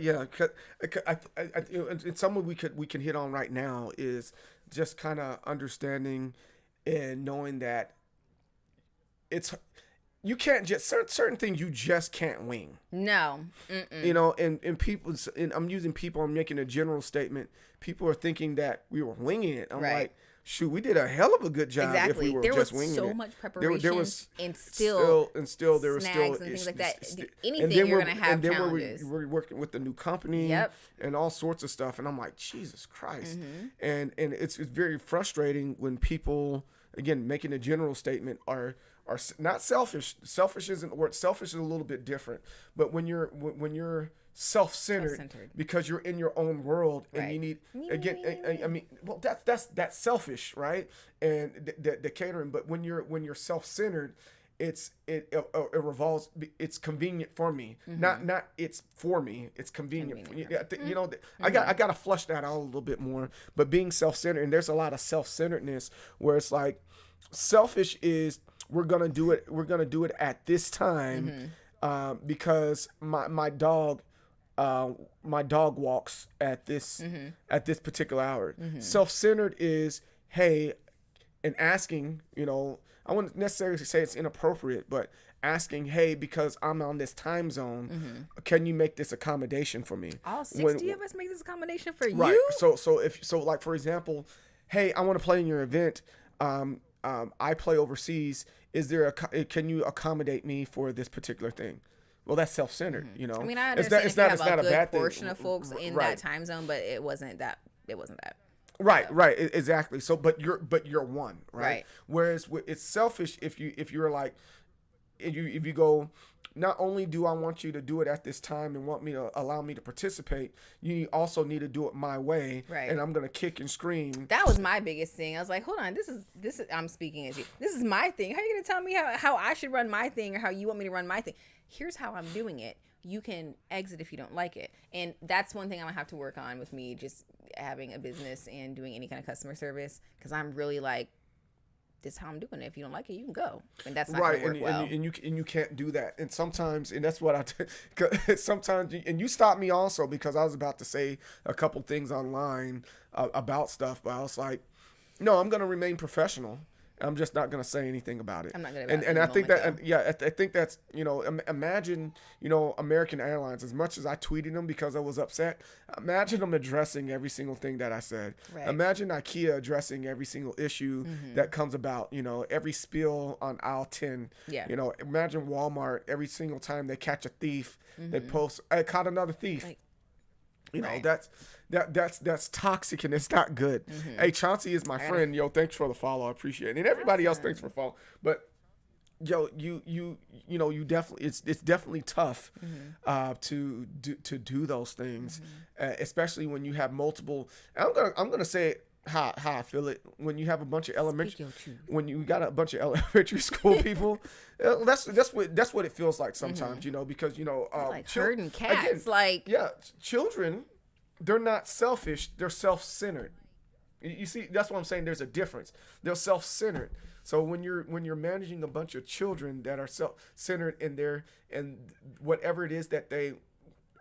And someone we can hit on right now is just kind of understanding and knowing that you can't just certain things you just can't wing. no. And people, and I'm using people, I'm making a general statement. People are thinking that we were winging it. I'm Right. like, shoot, we did a hell of a good job if Exactly. we were There just was winging so it. much preparation and still there was snags still and things like that. and Anything then you're we're- gonna have and then challenges. we're working with the new company. Yep. And all sorts of stuff, and I'm like, Jesus Christ. Mm-hmm. And it's very frustrating when people, again, making a general statement, are not selfish. Selfish isn't the word. Selfish is a little bit different. But when you're self-centered because you're in your own world, and Right. you need, again, I mean, well, that's selfish, right? And the catering. But when you're self-centered, it revolves. It's convenient for me, not it's for me. It's convenient. For me. I gotta flush that out a little bit more. But being self-centered, and there's a lot of self-centeredness where it's like, selfish is, we're gonna do it at this time, because my dog walks at this particular hour. Self-centered is, hey, and asking, I wouldn't necessarily say it's inappropriate, but asking, hey, because I'm on this time zone, can you make this accommodation for me? All 60 of us make this accommodation for Right. you? So like, for example, hey, I want to play in your event. I play overseas. Can you accommodate me for this particular thing? Well, that's self-centered, I mean, I understand if you have a good portion of folks in Right. that time zone, but it wasn't that. Right, exactly. So, but you're one, right? Right. Whereas it's selfish if you're like, if you go, not only do I want you to do it at this time and want me to allow me to participate, you also need to do it my way, Right. And I'm gonna kick and scream. That was my biggest thing. I was like, hold on, this is I'm speaking as you. This is my thing. How are you gonna tell me how I should run my thing, or how you want me to run my thing? Here's how I'm doing it. You can exit if you don't like it. And that's one thing I'm gonna have to work on with me, just having a business and doing any kind of customer service, because I'm really like, this is how I'm doing it. If you don't like it, you can go. And that's not Right, gonna work well. and you can't do that. And sometimes, and that's what I do. Sometimes, and you stopped me also, because I was about to say a couple things online about stuff, but I was like, no, I'm gonna remain professional. I'm just not going to say anything about it. I'm not gonna And about I it think in the that, moment, I think that's, imagine, American Airlines, as much as I tweeted them because I was upset, imagine them addressing every single thing that I said. Right. Imagine IKEA addressing every single issue that comes about, every spill on aisle 10. Yeah. Imagine Walmart every single time they catch a thief, they post, I caught another thief. Like, Right. Right. That's toxic and it's not good. Hey, Chauncey is my friend. Yo, thanks for the follow. I appreciate it. And everybody else, thanks for follow. But yo, you definitely it's definitely tough to do those things, especially when you have multiple. I'm gonna say it how I feel it when you have a bunch of when you got a bunch of elementary school people. That's what it feels like sometimes, because like herding cats, like children, they're not selfish, they're self-centered. You see, that's what I'm saying. There's a difference. They're self-centered. So when you're managing a bunch of children that are self-centered and whatever it is that they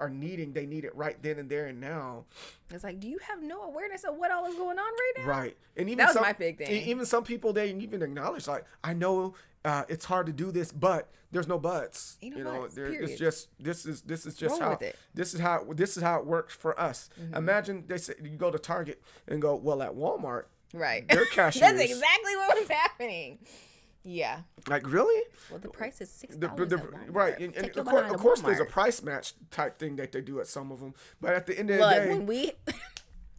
are needing, they need it right then and there and now. It's like, do you have no awareness of what all is going on right now? Right. And even that was my big thing. Even some people, they even acknowledge, like, I know it's hard to do this, but there's no buts. Ain't no buts, It's just this is just Roll how with it. this is how it works for us. Imagine they say you go to Target and go, well, at Walmart, Right. their cashiers. That's exactly what was happening. Yeah. Like, really? Well, the price is $6 right, and of course there's a price match type thing that they do at some of them, but at the end of the day, when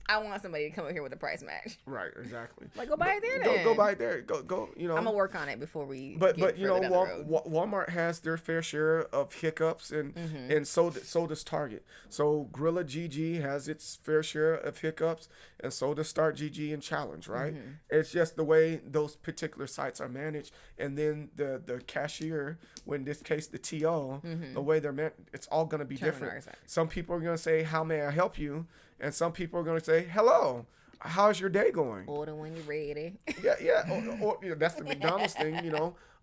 I want somebody to come up here with a price match. right, exactly. Like, go buy it there then. Go buy it there. Go. I'm gonna work on it before we. But get further down the road. Walmart has their fair share of hiccups, and so does Target. So Gorilla GG has its fair share of hiccups, and so does Start GG and Challenge. Right? It's just the way those particular sites are managed, and then the cashier, in this case the TO, the way they're it's all going to be different. Some people are going to say, "How may I help you?" And some people are going to say, "Hello, how's your day going?" Order when you're ready. Yeah. Or that's the McDonald's thing,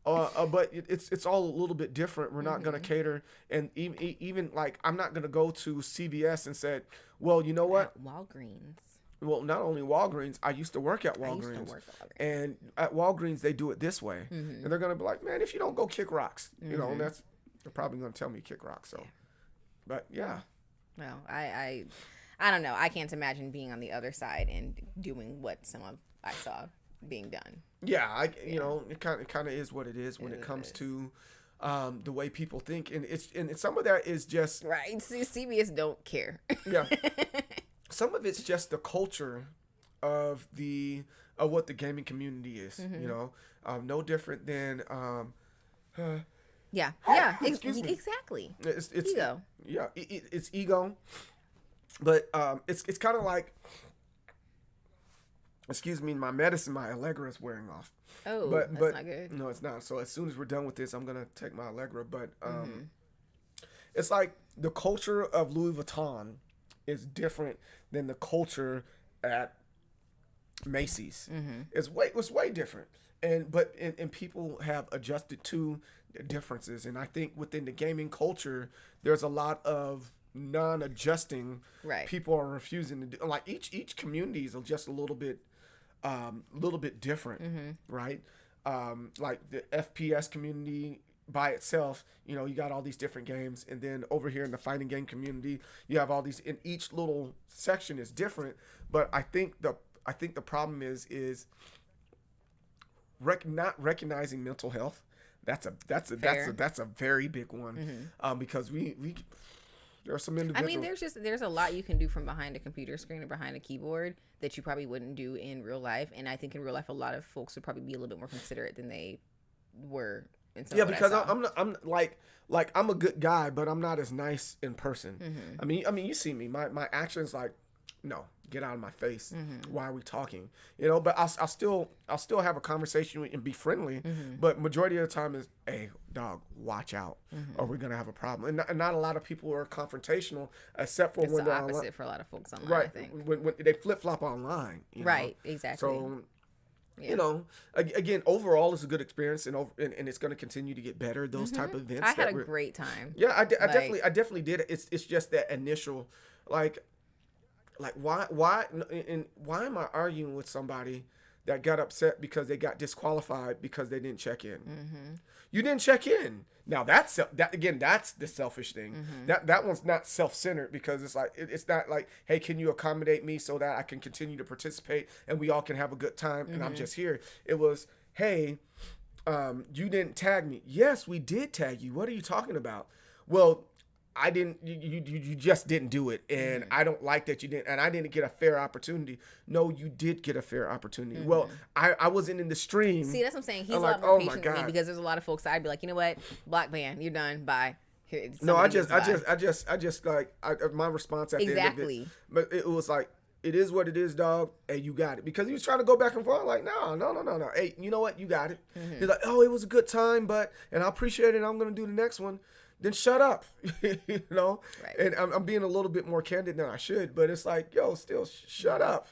But it's all a little bit different. We're not going to cater, and even like I'm not going to go to CVS and say, "Well, you know what?" Walgreens. Well, not only Walgreens. I used to work at Walgreens. And at Walgreens they do it this way, and they're going to be like, "Man, if you don't go kick rocks," and that's they're probably going to tell me kick rocks. So, but yeah. Well, I don't know. I can't imagine being on the other side and doing what I saw being done. Yeah, it kind of is what it is when it comes to the way people think, and some of that is just right. See, CBS don't care. Yeah, some of it's just the culture of what the gaming community is. No different than exactly. It's ego. Yeah, it's ego. But it's kind of like, excuse me, my Allegra is wearing off. Oh, but that's not good. No, it's not. So as soon as we're done with this, I'm gonna take my Allegra. But it's like the culture of Louis Vuitton is different than the culture at Macy's. It's way different. And people have adjusted to the differences. And I think within the gaming culture, there's a lot of non-adjusting. Right. People are refusing to do, like each community is just a little bit different, right? Like the FPS community by itself, you got all these different games, and then over here in the fighting game community, you have all these, and each little section is different. But I think the problem is not recognizing mental health. That's a very big one, because we there are some individuals. I mean, there's a lot you can do from behind a computer screen or behind a keyboard that you probably wouldn't do in real life. And I think in real life, a lot of folks would probably be a little bit more considerate than they were. Because I'm like I'm a good guy, but I'm not as nice in person. I mean, you see me, my actions like, no, get out of my face. Why are we talking? But I'll still have a conversation and be friendly. But majority of the time is, hey, dog, watch out, or we're gonna have a problem. And not a lot of people are confrontational, except for when the they're opposite for a lot of folks online. Right. I think. When they flip flop online. Right. Exactly. So. Yeah. Again, overall, it's a good experience, and it's going to continue to get better. Those type of events. I had a great time. Yeah, I definitely did. It's just that initial, like why am I arguing with somebody that got upset because they got disqualified because they didn't check in. You didn't check in. Now that's the selfish thing. That one's not self-centered, because it's like it's not like, hey, can you accommodate me so that I can continue to participate and we all can have a good time and I'm just here. It was, hey, you didn't tag me. Yes, we did tag you. What are you talking about? Well, I didn't. You just didn't do it, and I don't like that you didn't. And I didn't get a fair opportunity. No, you did get a fair opportunity. Well, I wasn't in the stream. See, that's what I'm saying. He's I'm a lot like, more oh my patient than me, God. because there's a lot of folks I'd be like, you know what, block ban, you're done, bye. Here, No, I somebody just gets by. like my response at the end of Exactly. it. But it was like, it is what it is, dog, and you got it. Because he was trying to go back and forth. I'm like, no. Hey, you know what? You got it. He's like, oh, it was a good time, and I appreciate it. I'm gonna do the next one. Then shut up, you know. Right. And I'm being a little bit more candid than I should, but it's like, yo, still shut up.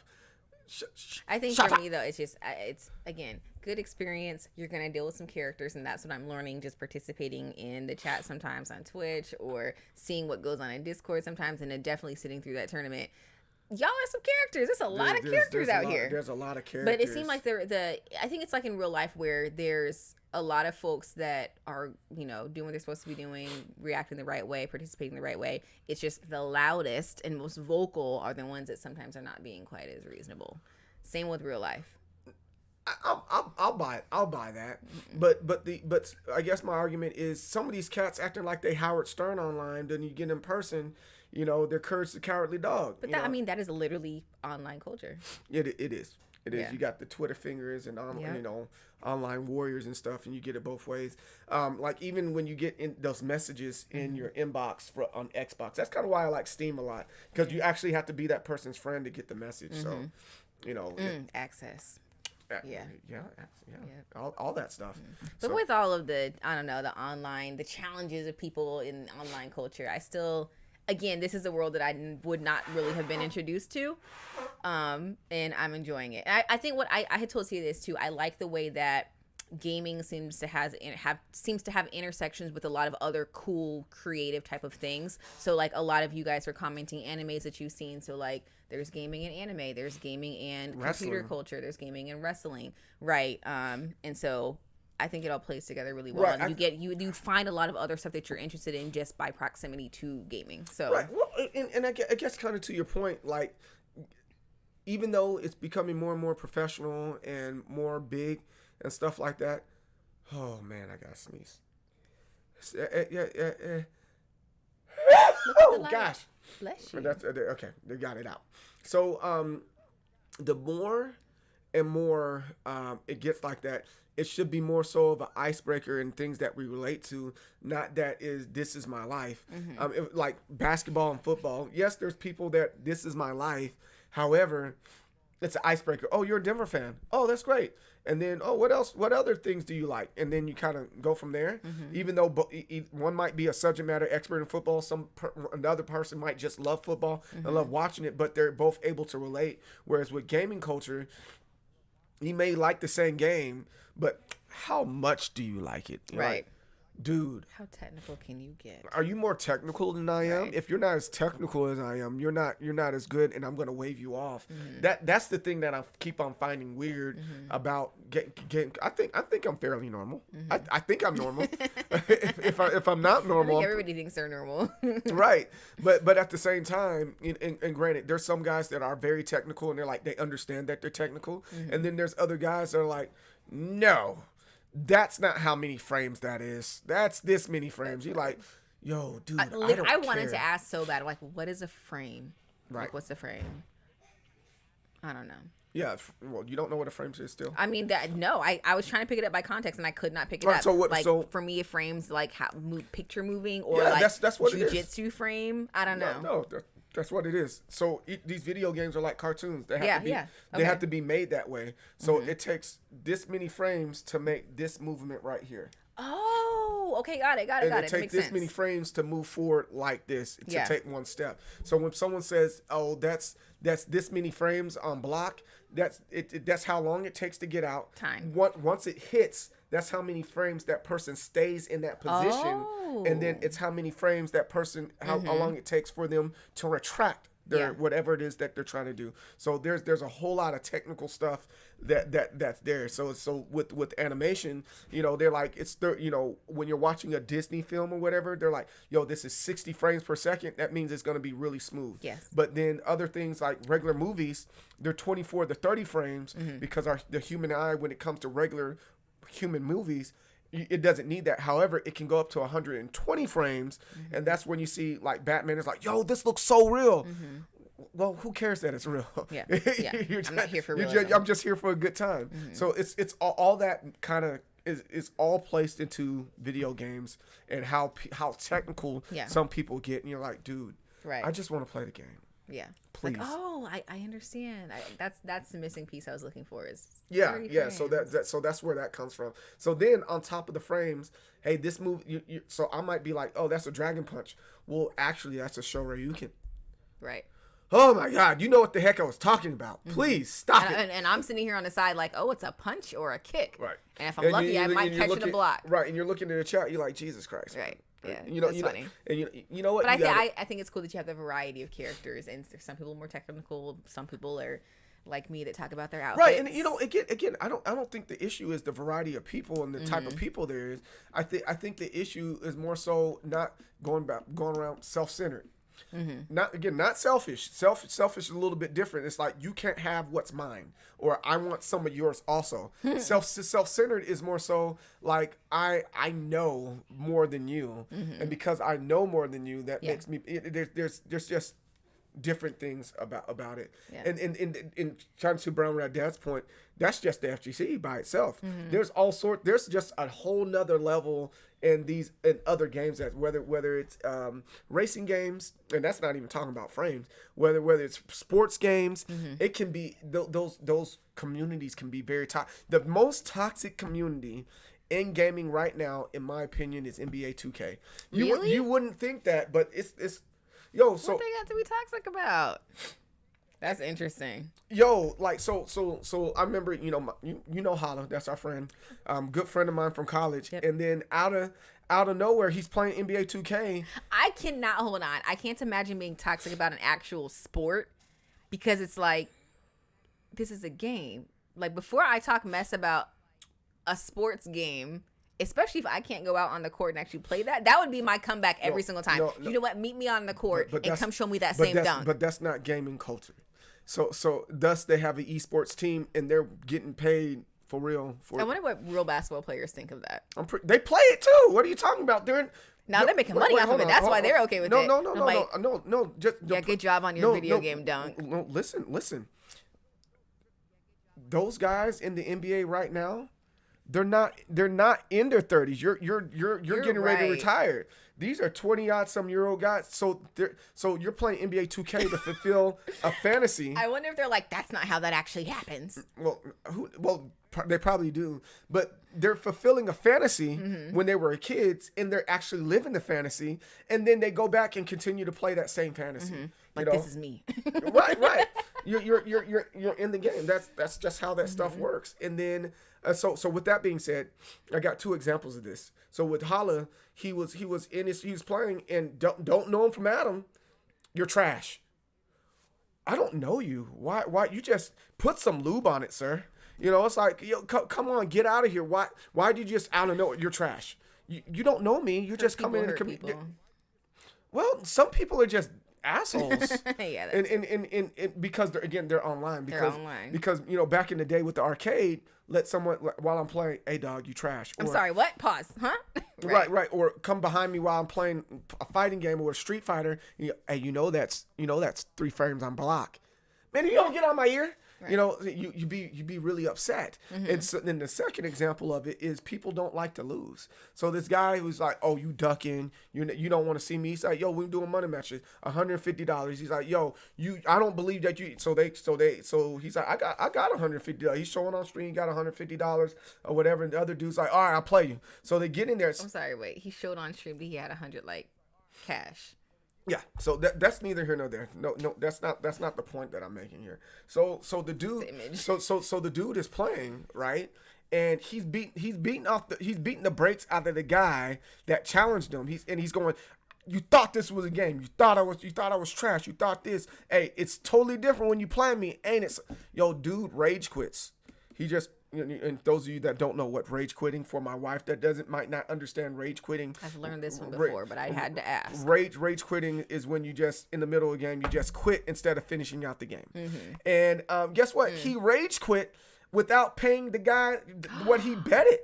I think shut for up. me though, it's again good experience. You're gonna deal with some characters, and that's what I'm learning just participating in the chat sometimes on Twitch, or seeing what goes on in Discord sometimes, and then definitely sitting through that tournament. Y'all are some characters. There's a lot of characters out here. There's a lot of characters. But it seemed like I think it's like in real life where there's a lot of folks that are, doing what they're supposed to be doing, reacting the right way, participating the right way. It's just the loudest and most vocal are the ones that sometimes are not being quite as reasonable. Same with real life. I'll buy that. But I guess my argument is, some of these cats acting like they Howard Stern online, then you get in person, they're Courage the Cowardly Dog. But that is literally online culture. It is. It is. Yeah. You got the Twitter fingers and online warriors and stuff, and you get it both ways. Like even when you get in those messages in your inbox on Xbox, that's kind of why I like Steam a lot, because you actually have to be that person's friend to get the message. So, Access. Yeah. All that stuff. But with all of the online, the challenges of people in online culture, I still, again, this is a world that I would not really have been introduced to, and I'm enjoying it. And I think what I had told you this too. I like the way that gaming seems to have intersections with a lot of other cool, creative type of things. So like a lot of you guys are commenting animes that you've seen. So like there's gaming and anime, there's gaming and computer culture, there's gaming and wrestling, right? And so I think it all plays together really well. Right. And you find a lot of other stuff that you're interested in just by proximity to gaming. So right. Well, and I guess kind of to your point, like, even though it's becoming more and more professional and more big and stuff like that, oh man, I gotta sneeze. Oh gosh. Bless you. That's okay. They got it out. So the more and more it gets like that, it should be more so of an icebreaker and things that we relate to, not that this is my life. Like basketball and football, yes, there's people that this is my life. However, it's an icebreaker. Oh, you're a Denver fan. Oh, that's great. And then, oh, what else? What other things do you like? And then you kind of go from there. Even though one might be a subject matter expert in football, another person might just love football and love watching it, but they're both able to relate. Whereas with gaming culture, you may like the same game, but how much do you like it? Right. Like, dude, how technical can you get? Are you more technical than I am? Right. If you're not as technical as I am, you're not as good, and I'm gonna wave you off. That's the thing that I keep on finding weird about getting. I think I'm fairly normal. I think I'm normal. if I'm not normal, I think everybody thinks they're normal. right. But at the same time, and granted, there's some guys that are very technical and they're like, they understand that they're technical, and then there's other guys that are like, no. That's not how many frames that is. That's this many frames. You're like, yo, dude, I don't I wanted care. to ask so bad. Like, what is a frame? Right. Like, what's a frame? I don't know. Yeah. Well, you don't know what a frame is still? I mean, I was trying to pick it up by context and I could not pick it up. So for me, it frames like how picture moving or Yeah, like that's what it is. jujitsu frame. I don't know. No, that's what it is. So these video games are like cartoons. They have to be. Okay. They have to be made that way. So it takes this many frames to make this movement right here. Oh, okay, got it. And it Makes takes this sense. many frames to move forward like this to Yeah. take one step. So when someone says, "Oh, that's this many frames on block," that's how long it takes to get out. Time. Once it hits, that's how many frames that person stays in that position, and then it's how many frames that person how long it takes for them to retract their whatever it is that they're trying to do. So there's a whole lot of technical stuff that's there. So with animation, they're like when you're watching a Disney film or whatever, they're like, yo, this is 60 frames per second. That means it's going to be really smooth. Yes. But then other things like regular movies, they're 24 to 30 frames because the human eye, when it comes to regular human movies, it doesn't need that. However, it can go up to 120 frames, and that's when you see like Batman is like, yo, this looks so real. Well, who cares that it's real? Yeah. I'm not here for realism. I'm just here for a good time. So it's all that kind of is all placed into video games and how technical some people get, and you're like, dude, I just want to play the game. Yeah. Please. Like, I understand. That's the missing piece I was looking for. Is yeah. So that's where that comes from. So then on top of the frames, hey, this move. So I might be like, oh, that's a Dragon Punch. Well, actually, that's a Shoryuken. Right. Oh my God, you know what the heck I was talking about. Please stop it. And I'm sitting here on the side like, oh, it's a punch or a kick. Right. And if I'm lucky, I might catch it in a block. Right. And you're looking at the chat, you're like, Jesus Christ. Right. Yeah. That's funny. And you know what? But I think it's cool that you have the variety of characters, and some people are more technical. Some people are like me that talk about their outfits. Right. And again, I don't think the issue is the variety of people and the type of people there is. I think the issue is more so not going around self-centered. Not selfish. Selfish is a little bit different. It's like, you can't have what's mine, or I want some of yours also. Self-centered is more so like, I know more than you, and because I know more than you, that makes me. There's just different things about it. And in trying to Brown Rat Dad's point, that's just the FGC by itself. There's just a whole nother level in other games, that whether it's racing games, and that's not even talking about frames, whether it's sports games, it can be those communities can be very toxic. The most toxic community in gaming right now, in my opinion, is NBA 2K. You wouldn't think that, but it's yo, so what they got to be toxic about? That's interesting. Yo, like so I remember, you know Holla, that's our friend, good friend of mine from college, and then out of nowhere he's playing NBA 2K. I cannot hold on. I can't imagine being toxic about an actual sport, because it's like, this is a game. Like, before I talk mess about a sports game, especially if I can't go out on the court and actually play that would be my comeback every single time. You know what? Meet me on the court and come show me that same dunk. But that's not gaming culture. So thus they have an esports team, and they're getting paid for real. I wonder what real basketball players think of that. They play it too. What are you talking about? They're making money off of it. That's why they're okay with it. No. Just good job on your video game dunk. No, listen. Those guys in the NBA right now, they're not in their 30s. You're getting ready to retire. These are 20-odd-some-year-old guys. So you're playing NBA 2K to fulfill a fantasy. I wonder if they're like, that's not how that actually happens. Well, they probably do, but they're fulfilling a fantasy when they were kids, and they're actually living the fantasy, and then they go back and continue to play that same fantasy. Like, this is me. Right. You're in the game. That's just how that stuff works. And then so with that being said, I got two examples of this. So with Holla, he was playing, and don't know him from Adam. You're trash. I don't know you. Why you just put some lube on it, sir? It's like, yo, come on, get out of here. Why did you just out of nowhere? You're trash. You don't know me. You just come in and well, some people are just assholes. Yeah. And because they're online. Because back in the day with the arcade, let someone, while I'm playing, hey dog, you trash. I'm sorry, what? Pause. Huh? Right. Or come behind me while I'm playing a fighting game or a Street Fighter. Hey, that's 3 frames on block. Man, you don't get on my ear. Right. You be really upset. And so then the second example of it is, people don't like to lose. So this guy who's like, oh, you ducking, you don't want to see me. He's like, yo, we're doing money matches, $150. He's like, yo, I don't believe that you. So he's like, I got $150. He's showing on screen, got $150 or whatever. And the other dude's like, all right, I'll play you. So they get in there. I'm sorry, wait. He showed on stream, but he had 100 like cash. Yeah, so that's neither here nor there. No, that's not the point that I'm making here. So the dude, so the dude is playing, right, and he's beating the brakes out of the guy that challenged him. He's going, you thought this was a game. You thought I was trash. You thought this. Hey, it's totally different when you play me, ain't it? Yo, dude, rage quits. He just, and those of you that don't know what rage quitting, for my wife that might not understand rage quitting. I've learned this one before, but I had to ask. Rage quitting is when you just, in the middle of a game, you just quit instead of finishing out the game. And guess what? He rage quit without paying the guy what he betted.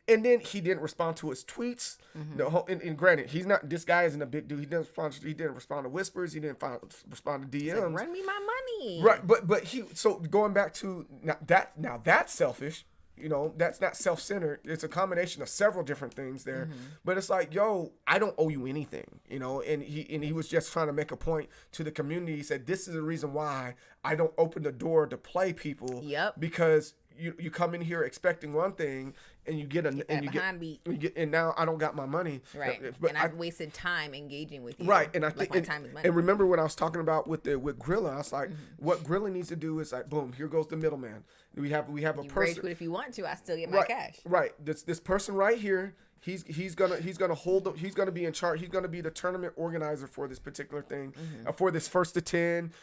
And then he didn't respond to his tweets. No, and granted, this guy isn't a big dude. He didn't respond to whispers. He didn't respond to DMs. Like, run me my money. Right, but so going back to now that's selfish. That's not self-centered. It's a combination of several different things there. But it's like, yo, I don't owe you anything, and he was just trying to make a point to the community. He said, this is the reason why I don't open the door to play people. Yep. Because you come in here expecting one thing and you get and now I don't got my money. Right. But and I've wasted time engaging with you. Right. And I think my time is money. And remember when I was talking about with Grilla, I was like, what Grilla needs to do is like, boom, here goes the middleman. We have a you person. rage quit if you want to, I still get my cash. Right. This person right here, he's gonna be in charge. He's gonna be the tournament organizer for this particular thing, for this 1st to 10,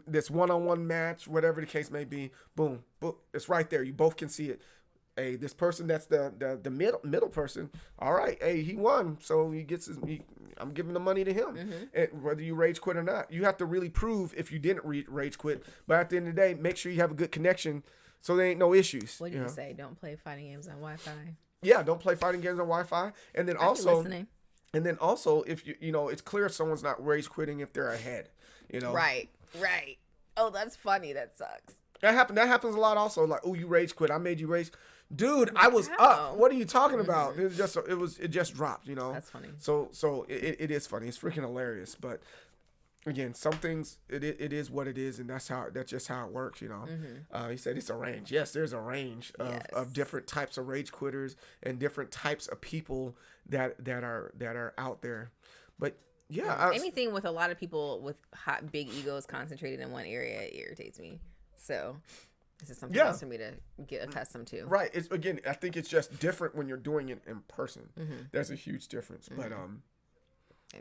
this one-on-one match, whatever the case may be. Boom, it's right there. You both can see it. Hey, this person that's the middle person. All right, hey, he won, so he gets I'm giving the money to him. And whether you rage quit or not, you have to really prove if you didn't rage quit. But at the end of the day, make sure you have a good connection, so there ain't no issues. What do you say? Don't play fighting games on Wi-Fi. Yeah, don't play fighting games on Wi-Fi. And then also, if it's clear someone's not rage quitting if they're ahead. Right. Oh, that's funny. That sucks. That happens a lot. Also, like, oh, you rage quit. I made you rage. Dude, I was up. What are you talking about? It just dropped. That's funny. So it is funny. It's freaking hilarious. But again, some things it is what it is, and that's just how it works. He said it's a range. Yes, there's a range of different types of rage quitters and different types of people that are out there. But yeah, anything with a lot of people with hot big egos concentrated in one area irritates me. So this is something else for me to get accustomed to. Right. I think it's just different when you're doing it in person. There's a huge difference.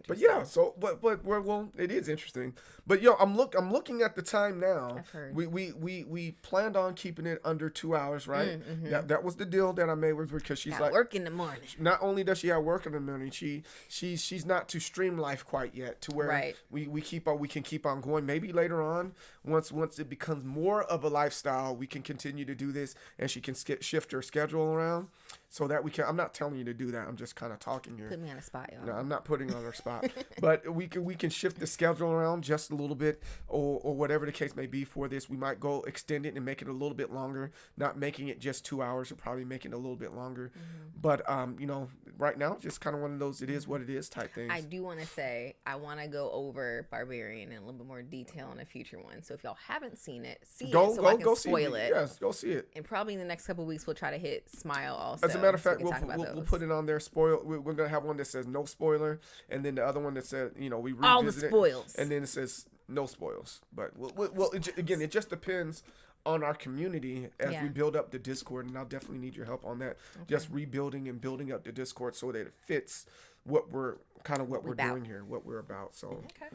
But yeah, so but well, it is interesting. But I'm looking at the time now. I've heard. We planned on keeping it under 2 hours, right? That was the deal that I made with her, because she's like work in the morning. Not only does she have work in the morning, she's not to stream life quite yet to where we can keep on going. Maybe later on, once it becomes more of a lifestyle, we can continue to do this, and she can shift her schedule around. So that we can, I'm not telling you to do that. I'm just kind of talking here. Put me on a spot, y'all. No, I'm not putting on her spot. But we can shift the schedule around just a little bit, or whatever the case may be for this. We might go extend it and make it a little bit longer, not making it just 2 hours, or probably making it a little bit longer. But right now, just kind of one of those it is what it is type things. I do want to say I want to go over Barbarian in a little bit more detail in a future one. So if y'all haven't seen it, I can spoil it. Yes, go see it. And probably in the next couple of weeks we'll try to hit Smile also. As a matter of fact, we'll put it on there. We're gonna have one that says no spoiler, and then the other one that says we revisit all the spoils, and then it says no spoils. But it just depends on our community as we build up the Discord, and I'll definitely need your help on that. Okay. Just rebuilding and building up the Discord so that it fits what we're doing here, what we're about. So. Okay.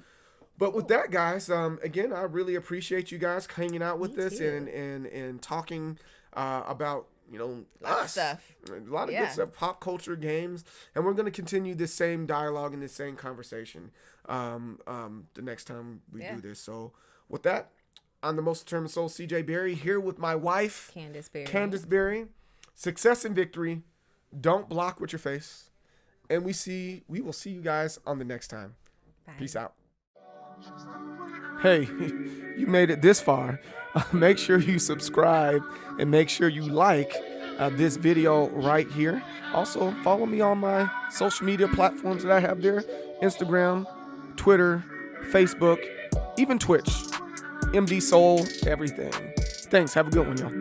But with that, guys, again, I really appreciate you guys hanging out with us and talking about. A lot of stuff. A lot of good stuff, pop culture, games, and we're going to continue this same dialogue and this same conversation the next time we do this. So with that, I'm the most determined soul, CJ Berry, here with my wife, Candace Berry. Success and victory. Don't block with your face. And we will see you guys on the next time. Bye. Peace out. Hey, you made it this far. Make sure you subscribe and make sure you like this video right here. Also, follow me on my social media platforms that I have there. Instagram, Twitter, Facebook, even Twitch. MDSoul, everything. Thanks. Have a good one, y'all.